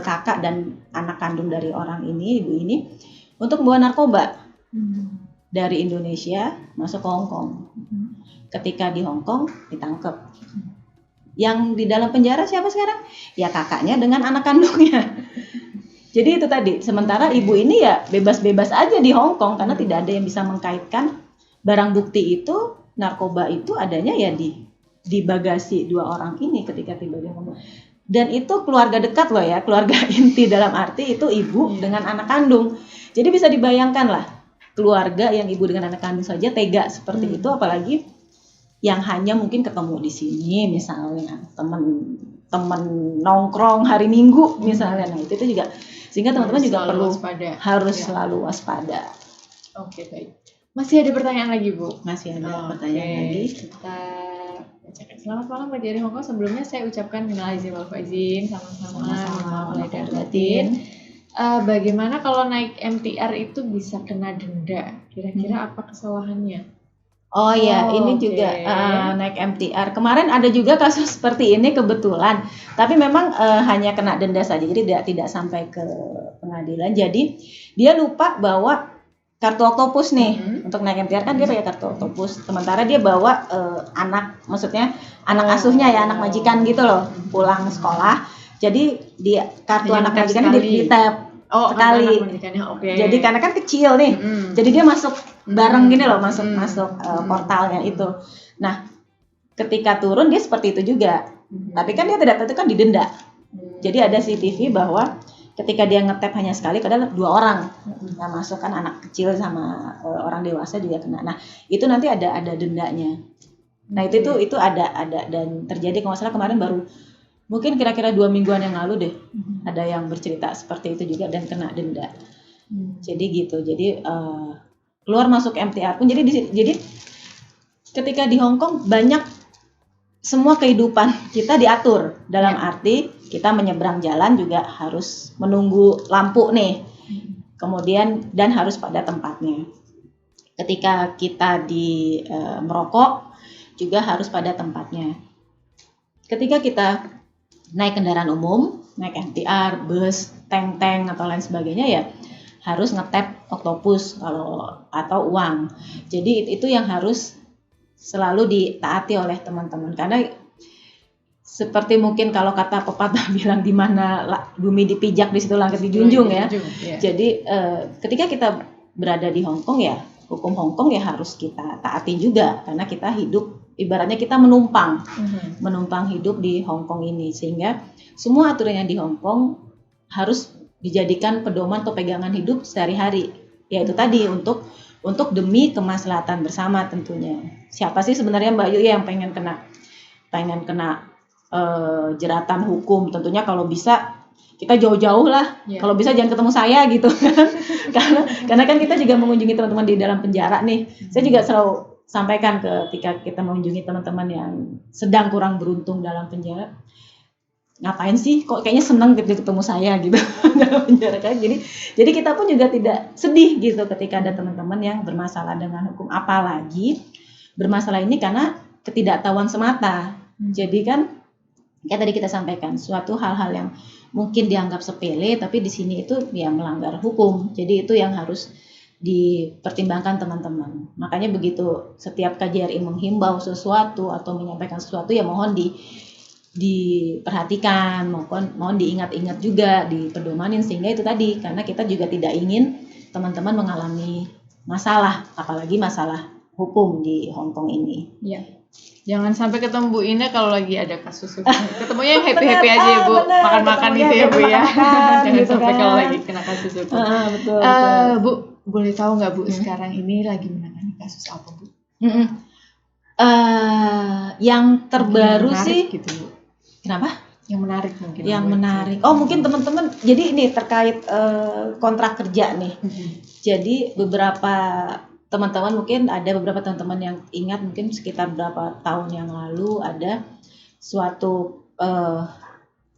kakak dan anak kandung dari orang ini, ibu ini, untuk membawa narkoba dari Indonesia masuk ke Hong Kong. Ketika di Hong Kong ditangkap. Yang di dalam penjara siapa sekarang? Ya kakaknya dengan anak kandungnya. Jadi itu tadi, sementara ibu ini ya bebas-bebas aja di Hong Kong, karena tidak ada yang bisa mengkaitkan barang bukti itu, narkoba itu adanya ya di bagasi dua orang ini ketika tiba di Hong Kong. Dan itu keluarga dekat loh ya, keluarga inti, dalam arti itu ibu dengan anak kandung. Jadi bisa dibayangkan lah, keluarga yang ibu dengan anak kandung saja tega seperti itu, apalagi yang hanya mungkin ketemu di sini misalnya, teman nongkrong hari Minggu misalnya. Nah itu juga, sehingga teman-teman juga harus selalu waspada. Oke, baik. Masih ada pertanyaan lagi, Bu? Masih ada pertanyaan lagi. Kita Selamat malam Mbak dari Hongkong. Sebelumnya saya ucapkan minal aizin wal faizin, sama-sama, mohon maaf lahir dan batin. Bagaimana kalau naik MTR itu bisa kena denda? Kira-kira apa kesalahannya? Oh ya, ini Oke. juga naik MTR. Kemarin ada juga kasus seperti ini kebetulan, tapi memang hanya kena denda saja, jadi tidak sampai ke pengadilan. Jadi dia lupa bawa kartu Oktopus nih. Untuk naik MTR kan dia pakai kartu Oktopus. Sementara dia bawa maksudnya anak asuhnya ya, anak majikan gitu loh, pulang sekolah. Jadi dia kartu Hanya anak nge-tap majikannya sekali. di-tap sekali. Anak majikannya, oke. Jadi karena kan kecil nih, jadi dia masuk bareng gini loh, masuk portalnya itu. Nah, ketika turun dia seperti itu juga. Tapi kan dia tidak tentu kan didenda. Jadi ada CCTV bahwa ketika dia ngetap hanya sekali, padahal 2 orang yang masuk, kan anak kecil sama orang dewasa juga kena. Nah, itu nanti ada dendanya. Nah, itu ada dan terjadi kalau nggak salah kemarin baru mungkin kira-kira 2 mingguan yang lalu deh. Ada yang bercerita seperti itu juga dan kena denda. Jadi gitu. Jadi keluar masuk MTR pun jadi ketika di Hong Kong banyak semua kehidupan kita diatur dalam arti kita menyeberang jalan juga harus menunggu lampu nih. Kemudian dan harus pada tempatnya. Ketika kita merokok juga harus pada tempatnya. Ketika kita naik kendaraan umum, naik MTR, bus, tank atau lain sebagainya ya harus ngetap Oktopus atau uang. Jadi itu yang harus selalu ditaati oleh teman-teman, karena seperti mungkin kalau kata pepatah bilang di mana bumi dipijak di situ langit dijunjung ya. Jadi ketika kita berada di Hong Kong ya hukum Hong Kong ya harus kita taati juga, karena kita hidup ibaratnya kita menumpang hidup di Hong Kong ini, sehingga semua aturan yang di Hong Kong harus dijadikan pedoman atau pegangan hidup sehari-hari, yaitu tadi untuk demi kemaslahatan bersama tentunya. Siapa sih sebenarnya Mbak Yu yang pengen kena jeratan hukum? Tentunya kalau bisa kita jauh-jauh lah. Kalau bisa jangan ketemu saya gitu kan. karena kan kita juga mengunjungi teman-teman di dalam penjara nih. Saya juga selalu sampaikan ketika kita mengunjungi teman-teman yang sedang kurang beruntung dalam penjara, ngapain sih kok kayaknya senang ketemu saya gitu dalam penjara kan. Jadi kita pun juga tidak sedih gitu ketika ada teman-teman yang bermasalah dengan hukum, apalagi bermasalah ini karena ketidaktahuan semata. Jadi kan kayak tadi kita sampaikan suatu hal-hal yang mungkin dianggap sepele tapi di sini itu ya melanggar hukum. Jadi itu yang harus dipertimbangkan teman-teman. Makanya begitu setiap KJRI menghimbau sesuatu atau menyampaikan sesuatu ya mohon diperhatikan, mohon diingat-ingat juga, dipedomanin, sehingga itu tadi, karena kita juga tidak ingin teman-teman mengalami masalah, apalagi masalah hukum di Hong Kong ini. Iya. Jangan sampai ketemu Bu Ina kalau lagi ada kasus hukum. Ketemunya yang happy-happy aja ya Bu, makan-makan gitu ya Bu ya. Jangan gitu sampai kan. kalau lagi kena kasus hukum. Betul. Bu, boleh tahu nggak Bu sekarang ini lagi menangani kasus apa Bu? Yang terbaru yang sih gitu, Bu. Kenapa? Yang menarik mungkin. Yang menarik. Oh, mungkin teman-teman. Jadi ini terkait kontrak kerja nih. Jadi beberapa teman-teman mungkin ada beberapa teman-teman yang ingat mungkin sekitar beberapa tahun yang lalu ada suatu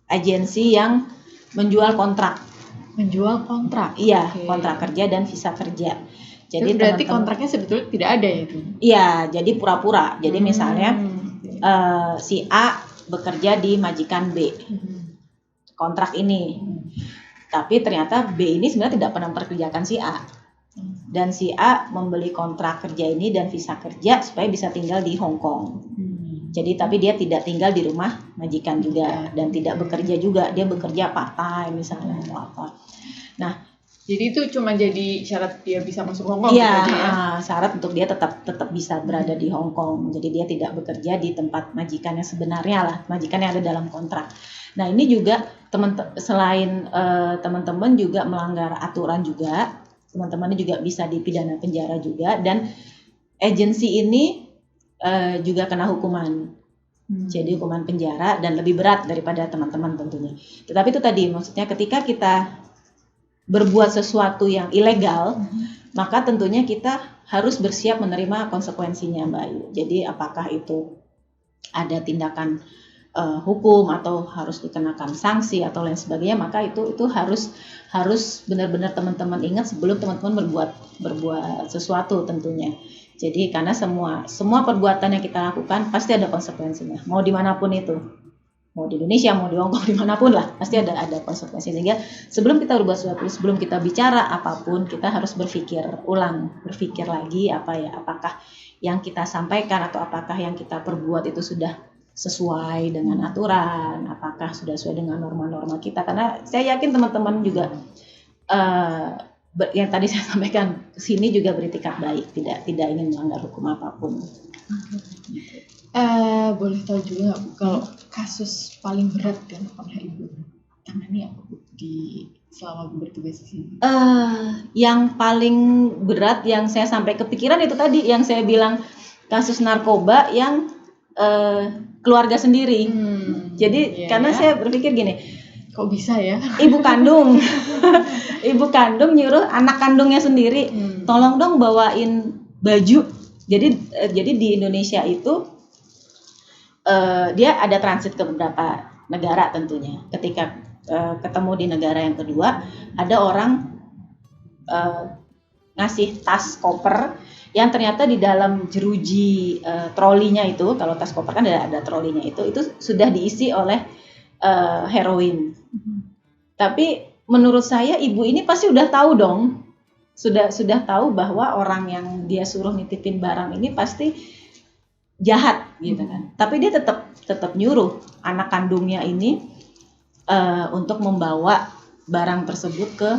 agensi yang menjual kontrak. Menjual kontrak. Iya, kontrak kerja dan visa kerja. Jadi berarti kontraknya sebetulnya tidak ada ya itu? Iya, jadi pura-pura. Jadi misalnya si A bekerja di majikan B, kontrak ini, tapi ternyata B ini sebenarnya tidak pernah memperkerjakan si A, dan si A membeli kontrak kerja ini dan visa kerja supaya bisa tinggal di Hong Kong. Jadi tapi dia tidak tinggal di rumah majikan juga dan tidak bekerja juga, dia bekerja part time misalnya atau apa. Nah, jadi itu cuma jadi syarat dia bisa masuk Hong Kong. Iya, gitu ya? Syarat untuk dia tetap bisa berada di Hong Kong. Jadi dia tidak bekerja di tempat majikan yang sebenarnya lah, majikan yang ada dalam kontrak. Nah ini juga selain teman-teman juga melanggar aturan juga, teman-teman juga bisa dipidana penjara juga, dan agensi ini juga kena hukuman. Jadi hukuman penjara dan lebih berat daripada teman-teman tentunya. Tetapi itu tadi maksudnya ketika kita berbuat sesuatu yang ilegal, maka tentunya kita harus bersiap menerima konsekuensinya, Mbak Ayu. Jadi apakah itu ada tindakan hukum atau harus dikenakan sanksi atau lain sebagainya, maka itu harus benar-benar teman-teman ingat sebelum teman-teman berbuat sesuatu tentunya. Jadi karena semua perbuatan yang kita lakukan pasti ada konsekuensinya, mau dimanapun itu, mau di Indonesia, mau di Hongkong, dimanapun lah, pasti ada konsekuensi. Sehingga sebelum kita berbuat sesuatu, sebelum kita bicara apapun, kita harus berpikir lagi apakah yang kita sampaikan atau apakah yang kita perbuat itu sudah sesuai dengan aturan, apakah sudah sesuai dengan norma-norma kita. Karena saya yakin teman-teman juga yang tadi saya sampaikan kesini juga beritikat baik, tidak ingin melanggar hukum apapun. Boleh tahu juga nggak Bu, kalau kasus paling berat yang pernah Ibu tangani apa Bu selama bertugas di sini? Yang paling berat yang saya sampai kepikiran itu tadi yang saya bilang, kasus narkoba yang keluarga sendiri. Jadi karena saya berpikir gini, kok bisa ya? Ibu kandung nyuruh anak kandungnya sendiri, tolong dong bawain baju. Jadi di Indonesia itu dia ada transit ke beberapa negara tentunya. Ketika ketemu di negara yang kedua, ada orang ngasih tas koper yang ternyata di dalam jeruji trolinya itu, kalau tas koper kan ada trolinya itu sudah diisi oleh heroin. Tapi menurut saya ibu ini pasti udah tahu dong, sudah tahu bahwa orang yang dia suruh nitipin barang ini pasti jahat gitu kan. Tapi dia tetap nyuruh anak kandungnya ini untuk membawa barang tersebut ke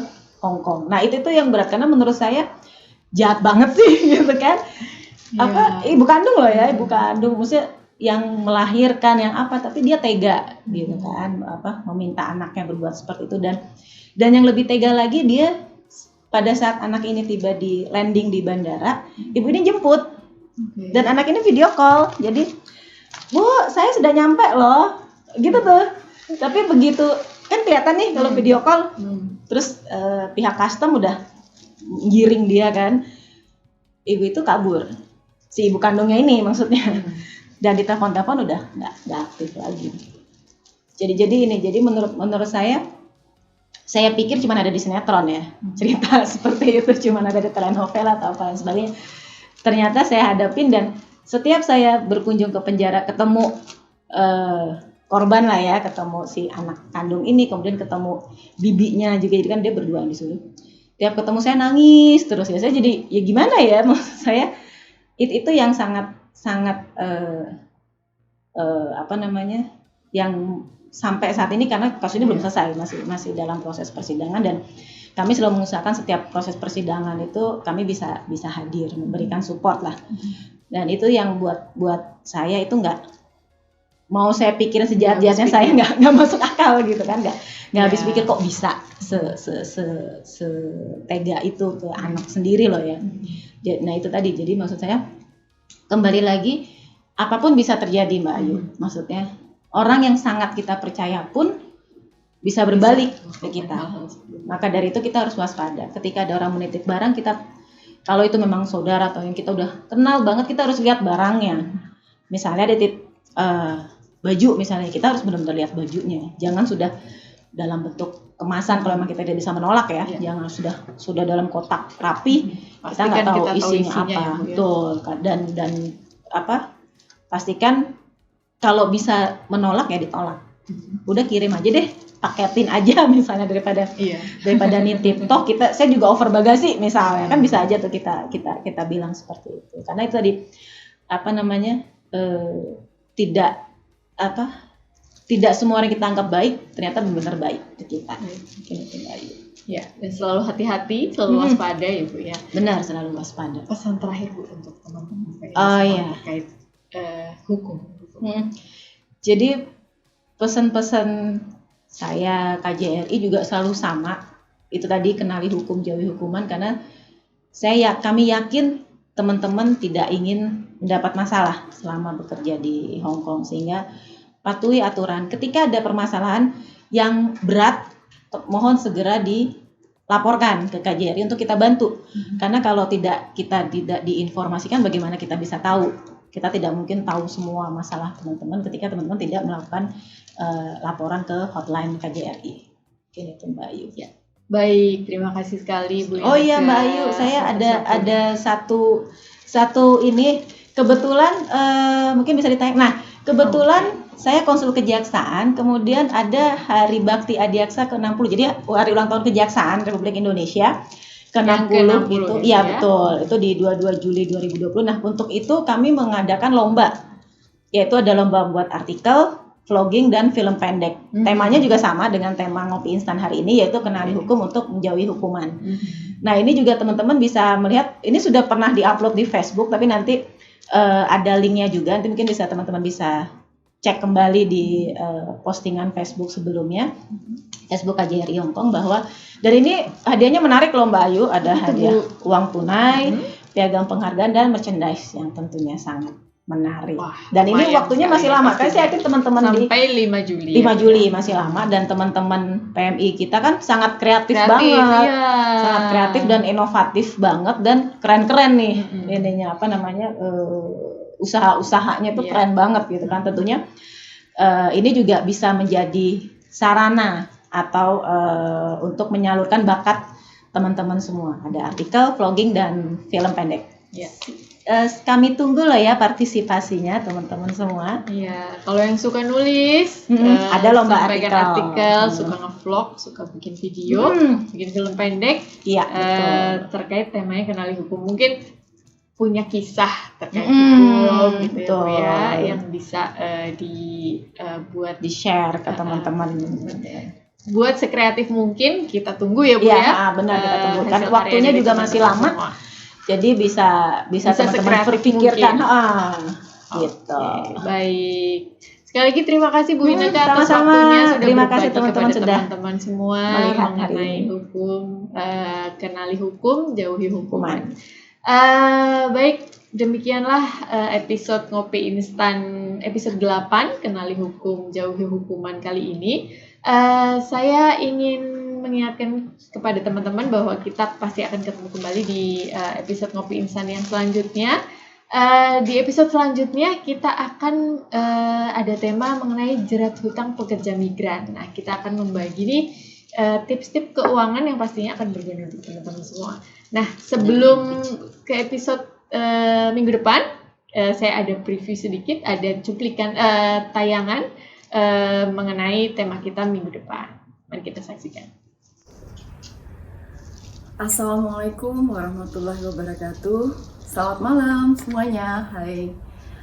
Hong Kong. Nah itu yang berat, karena menurut saya jahat banget sih gitu kan. Ibu kandung loh ya, ibu kandung maksudnya yang melahirkan yang tapi dia tega gitu kan, meminta anaknya berbuat seperti itu. Dan yang lebih tega lagi, dia pada saat anak ini tiba di landing di bandara, ibu ini jemput. Dan anak ini video call, jadi Bu, saya sudah nyampe loh, gitu tuh. Tapi begitu kan kelihatan nih kalau video call, terus pihak custom udah giring dia kan, ibu itu kabur, si ibu kandungnya ini maksudnya, dan ditelepon-telepon udah nggak aktif lagi. Jadi menurut saya pikir cuma ada di sinetron ya, cerita seperti itu cuma ada di telenovela atau apa sebagainya. Ternyata saya hadapin, dan setiap saya berkunjung ke penjara ketemu korban lah ya, ketemu si anak kandung ini, kemudian ketemu bibinya juga, jadi kan dia berdua disuruh. Tiap ketemu saya nangis terus ya, saya jadi ya gimana ya, maksud saya itu yang sangat yang sampai saat ini, karena kasus ini belum selesai, masih dalam proses persidangan, dan kami selalu mengusahakan setiap proses persidangan itu kami bisa hadir, memberikan support lah. Dan itu yang buat saya itu nggak mau saya pikirin sejahat-jahatnya, saya nggak masuk akal gitu kan, nggak habis pikir kok bisa setega itu ke anak sendiri loh ya. Nah itu tadi, jadi maksud saya kembali lagi, apapun bisa terjadi Mbak Ayu, maksudnya orang yang sangat kita percaya pun bisa berbalik ke kita. Maka dari itu kita harus waspada. Ketika ada orang menitip barang, kita kalau itu memang saudara atau yang kita udah kenal banget, kita harus lihat barangnya. Misalnya ada titip baju misalnya, kita harus benar-benar lihat bajunya. Jangan sudah dalam bentuk kemasan kalau memang kita tidak bisa menolak ya. Jangan sudah dalam kotak rapi, kita nggak tahu isinya apa. Ya, betul. Dan pastikan kalau bisa menolak ya ditolak. Udah kirim aja deh, paketin aja misalnya daripada nitip. Toh saya juga over bagasi misalnya, kan bisa aja tuh kita bilang seperti itu. Karena itu tadi tidak semua orang kita anggap baik ternyata benar baik ke kita. Ya, dan selalu hati-hati, selalu waspada ya Bu ya. Benar, selalu waspada. Pesan terakhir Bu untuk teman-teman terkait hukum. Jadi pesan-pesan saya KJRI juga selalu sama. Itu tadi, kenali hukum, jauhi hukuman, karena kami yakin teman-teman tidak ingin mendapat masalah selama bekerja di Hong Kong, sehingga patuhi aturan. Ketika ada permasalahan yang berat, mohon segera dilaporkan ke KJRI untuk kita bantu. Karena kalau kita tidak diinformasikan, bagaimana kita bisa tahu kita tidak mungkin tahu semua masalah teman-teman ketika teman-teman tidak melakukan laporan ke hotline KJRI. Oke, itu Mbak Ayu. Ya. Baik, terima kasih sekali Bu Ineke. Oh iya Mbak Ayu, saya ada satu ini kebetulan mungkin bisa ditanya. Nah, kebetulan saya konsul kejaksaan, kemudian ada Hari Bakti Adiaksa ke-60. Jadi hari ulang tahun Kejaksaan Republik Indonesia ke-60 gitu. Iya, betul. Itu di 22 Juli 2020. Nah, untuk itu kami mengadakan lomba. Yaitu ada lomba buat artikel, vlogging, dan film pendek. Temanya juga sama dengan tema Ngopi Instan hari ini, yaitu kenali hukum untuk menjauhi hukuman. Nah, ini juga teman-teman bisa melihat, ini sudah pernah di-upload di Facebook, tapi nanti ada linknya juga. Nanti mungkin bisa teman-teman bisa cek kembali di postingan Facebook sebelumnya, Facebook KJRI Hongkong, bahwa dari ini hadiahnya menarik loh Mbak Ayu, ada hadiah uang tunai, piagam penghargaan, dan merchandise yang tentunya sangat menarik. Wah, dan ini waktunya masih lama. Saya yakin teman-teman sampai 5 Juli masih lama, dan teman-teman PMI kita kan sangat kreatif banget. Iya. Sangat kreatif dan inovatif banget, dan keren-keren nih ininya usaha-usahanya tuh keren banget gitu kan. Tentunya ini juga bisa menjadi sarana atau untuk menyalurkan bakat teman-teman semua. Ada artikel, vlogging, dan film pendek. Ya. Kami tunggu loh ya partisipasinya teman-teman semua. Iya, kalau yang suka nulis, ada lomba artikel, suka ngevlog, suka bikin video, bikin film pendek, terkait temanya kenali hukum. Mungkin punya kisah terkait hukum gitu ya, yang bisa dibuat di-share ke teman-teman. Buat sekreatif mungkin, kita tunggu ya Bu ya. Benar, kita tunggu. Kan waktunya juga masih lama. Semua. Jadi bisa teman-teman berpikirkan, gitu. Baik. Sekali lagi terima kasih Bu Ineke atas waktunya, sudah terima kasih teman-teman teman-teman semua mengenai hukum, kenali hukum, jauhi hukuman. Baik, demikianlah episode Ngopi Instan episode 8 kenali hukum, jauhi hukuman kali ini. Saya ingin mengingatkan kepada teman-teman bahwa kita pasti akan ketemu kembali di episode Ngopi Instan yang selanjutnya. Di episode selanjutnya kita akan ada tema mengenai jerat hutang pekerja migran. Nah, kita akan membagi nih tips-tips keuangan yang pastinya akan berguna untuk teman-teman semua. Nah, sebelum ke episode minggu depan, saya ada preview sedikit, ada cuplikan tayangan mengenai tema kita minggu depan. Mari kita saksikan. Assalamualaikum warahmatullahi wabarakatuh. Selamat malam semuanya. Hai.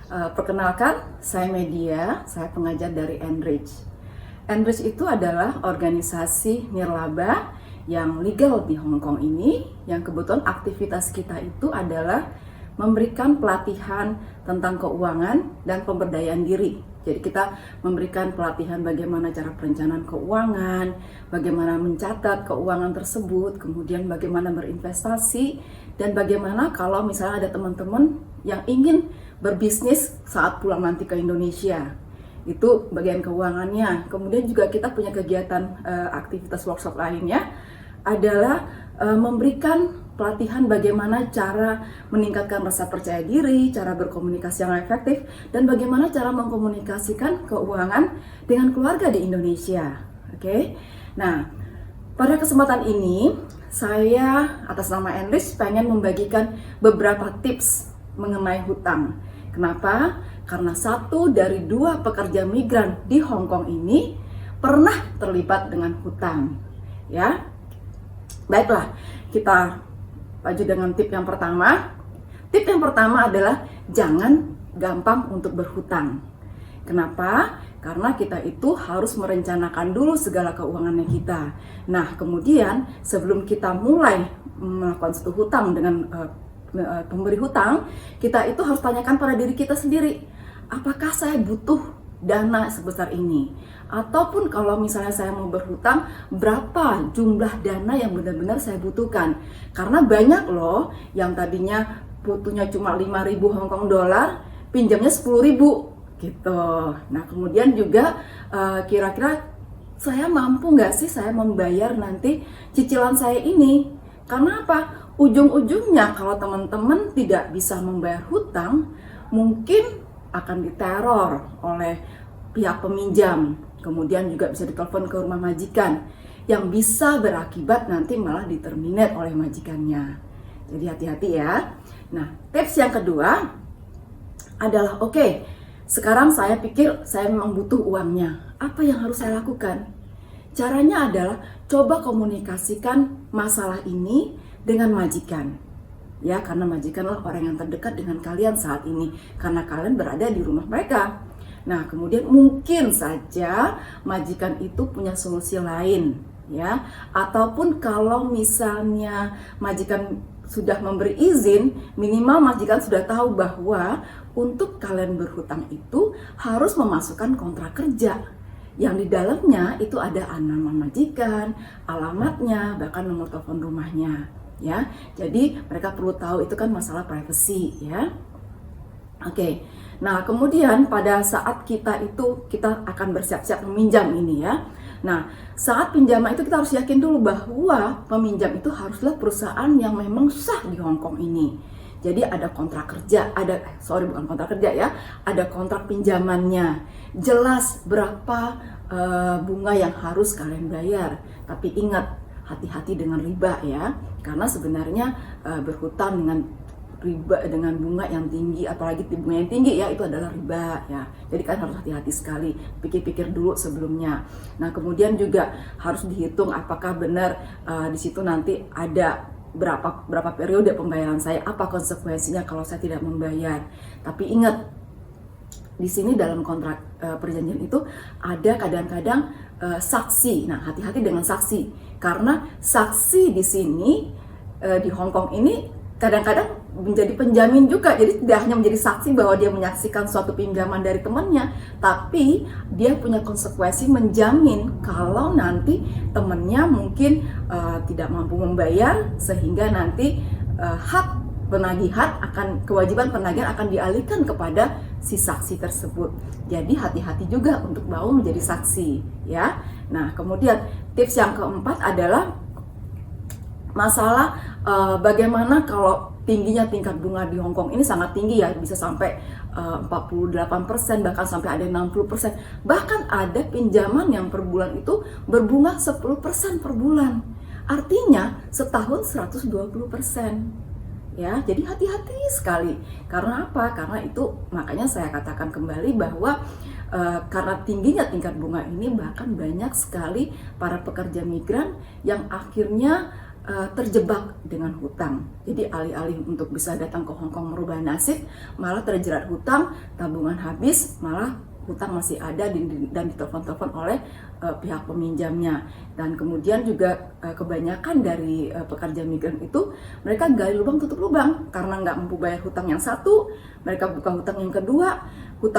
Perkenalkan, saya Media, saya pengajar dari Enrich. Enrich itu adalah organisasi nirlaba yang legal di Hong Kong ini, yang kebetulan aktivitas kita itu adalah memberikan pelatihan tentang keuangan dan pemberdayaan diri. Jadi kita memberikan pelatihan bagaimana cara perencanaan keuangan, bagaimana mencatat keuangan tersebut, kemudian bagaimana berinvestasi, dan bagaimana kalau misalnya ada teman-teman yang ingin berbisnis saat pulang nanti ke Indonesia. Itu bagian keuangannya. Kemudian juga kita punya kegiatan aktivitas workshop lainnya adalah memberikan pelatihan bagaimana cara meningkatkan rasa percaya diri, cara berkomunikasi yang efektif, dan bagaimana cara mengkomunikasikan keuangan dengan keluarga di Indonesia. Oke. Nah, pada kesempatan ini saya atas nama Enrich pengen membagikan beberapa tips mengenai hutang. Kenapa? Karena 1 dari 2 pekerja migran di Hong Kong ini pernah terlibat dengan hutang. Ya. Baiklah, kita lanjut dengan tip yang pertama. Tip yang pertama adalah jangan gampang untuk berhutang. Kenapa? Karena kita itu harus merencanakan dulu segala keuangannya kita. Nah, kemudian sebelum kita mulai melakukan suatu hutang dengan pemberi hutang, kita itu harus tanyakan pada diri kita sendiri, apakah saya butuh dana sebesar ini? Ataupun kalau misalnya saya mau berhutang, berapa jumlah dana yang benar-benar saya butuhkan? Karena banyak loh yang tadinya butuhnya cuma 5.000 Hong Kong dolar, pinjamnya 10.000 gitu. Nah, kemudian juga kira-kira saya mampu nggak sih saya membayar nanti cicilan saya ini? Karena apa? Ujung-ujungnya kalau teman-teman tidak bisa membayar hutang, mungkin akan diteror oleh pihak peminjam, kemudian juga bisa ditelepon ke rumah majikan, yang bisa berakibat nanti malah diterminate oleh majikannya. Jadi hati-hati ya. Nah, tips yang kedua adalah oke, sekarang saya pikir saya memang butuh uangnya. Apa yang harus saya lakukan? Caranya adalah coba komunikasikan masalah ini dengan majikan. Ya, karena majikanlah orang yang terdekat dengan kalian saat ini, karena kalian berada di rumah mereka. Nah, kemudian mungkin saja majikan itu punya solusi lain, ya. Ataupun kalau misalnya majikan sudah memberi izin, minimal majikan sudah tahu bahwa untuk kalian berhutang itu harus memasukkan kontrak kerja yang di dalamnya itu ada nama majikan, alamatnya, bahkan nomor telepon rumahnya, ya. Jadi mereka perlu tahu, itu kan masalah privacy, ya. Oke. Nah, kemudian pada saat kita akan bersiap-siap meminjam ini, ya. Nah, saat pinjaman itu kita harus yakin dulu bahwa peminjam itu haruslah perusahaan yang memang sah di Hong Kong ini. Jadi ada kontrak kerja, bukan kontrak kerja ya, ada kontrak pinjamannya. Jelas berapa bunga yang harus kalian bayar. Tapi ingat, hati-hati dengan riba ya, karena sebenarnya berhutang dengan riba dengan bunga yang tinggi, apalagi bunga yang tinggi ya, itu adalah riba ya. Jadi kan harus hati-hati sekali, pikir-pikir dulu sebelumnya. Nah, kemudian juga harus dihitung apakah benar di situ nanti ada berapa periode pembayaran saya, apa konsekuensinya kalau saya tidak membayar. Tapi ingat, di sini dalam kontrak perjanjian itu ada kadang-kadang saksi. Nah, hati-hati dengan saksi, karena saksi di sini di Hong Kong ini kadang-kadang menjadi penjamin juga. Jadi tidak hanya menjadi saksi bahwa dia menyaksikan suatu pinjaman dari temannya, tapi dia punya konsekuensi menjamin kalau nanti temannya mungkin tidak mampu membayar, sehingga nanti kewajiban penagihan akan dialihkan kepada si saksi tersebut. Jadi hati-hati juga untuk mau menjadi saksi ya. Nah, kemudian tips yang keempat adalah masalah bagaimana kalau tingginya tingkat bunga di Hong Kong ini sangat tinggi ya, bisa sampai 48%, bahkan sampai ada 60%. Bahkan ada pinjaman yang per bulan itu berbunga 10% per bulan. Artinya setahun 120%. Ya, jadi hati-hati sekali. Karena apa? Karena itu makanya saya katakan kembali bahwa karena tingginya tingkat bunga ini, bahkan banyak sekali para pekerja migran yang akhirnya terjebak dengan hutang. Jadi alih-alih untuk bisa datang ke Hong Kong merubah nasib, malah terjerat hutang, tabungan habis, malah hutang masih ada dan ditelepon-telepon oleh pihak peminjamnya. Dan kemudian juga kebanyakan dari pekerja migran itu, mereka gali lubang tutup lubang karena nggak mampu bayar hutang yang satu, mereka buka hutang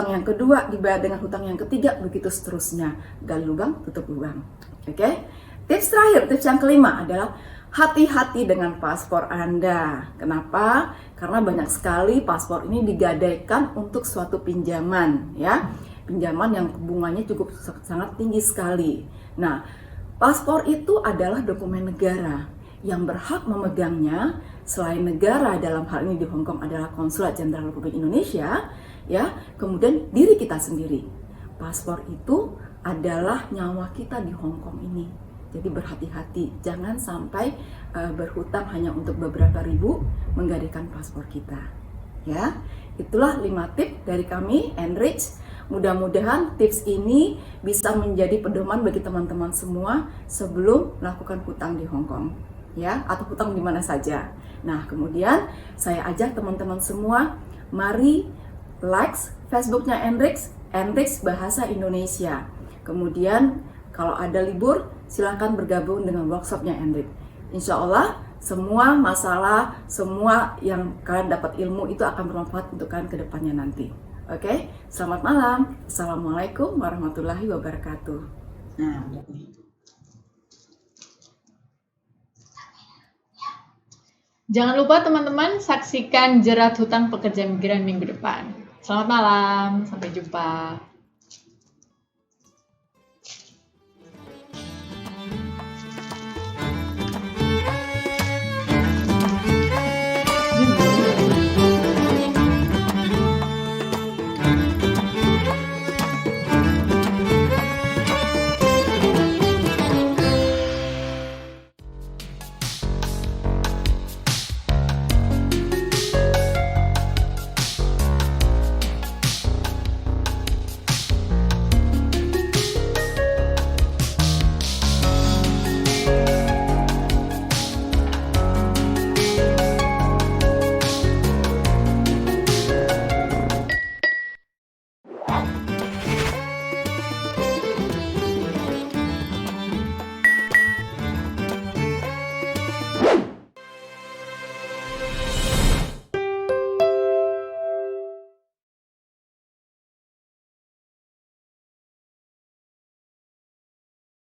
yang kedua dibayar dengan hutang yang ketiga, begitu seterusnya, gali lubang tutup lubang. Oke? Tips terakhir, tips yang kelima adalah hati-hati dengan paspor Anda. Kenapa? Karena banyak sekali paspor ini digadaikan untuk suatu pinjaman, ya. Pinjaman yang bunganya cukup sangat tinggi sekali. Nah, paspor itu adalah dokumen negara yang berhak memegangnya. Selain negara, dalam hal ini di Hong Kong adalah Konsulat Jenderal Republik Indonesia, ya. Kemudian diri kita sendiri. Paspor itu adalah nyawa kita di Hong Kong ini. Jadi berhati-hati, jangan sampai berhutang hanya untuk beberapa ribu menggadaikan paspor kita. Ya, itulah 5 tips dari kami, Enrich. Mudah-mudahan tips ini bisa menjadi pedoman bagi teman-teman semua sebelum melakukan hutang di Hong Kong, ya, atau hutang di mana saja. Nah, kemudian saya ajak teman-teman semua, mari like Facebooknya Enrich Bahasa Indonesia. Kemudian kalau ada libur, silakan bergabung dengan workshopnya Enrich. Insya Allah semua masalah, semua yang kalian dapat ilmu itu akan bermanfaat untuk kalian ke depannya nanti. Oke, selamat malam. Assalamualaikum warahmatullahi wabarakatuh. Nah, udah nih. Jangan lupa teman-teman saksikan Jerat Hutang Pekerja Migran minggu depan. Selamat malam, sampai jumpa.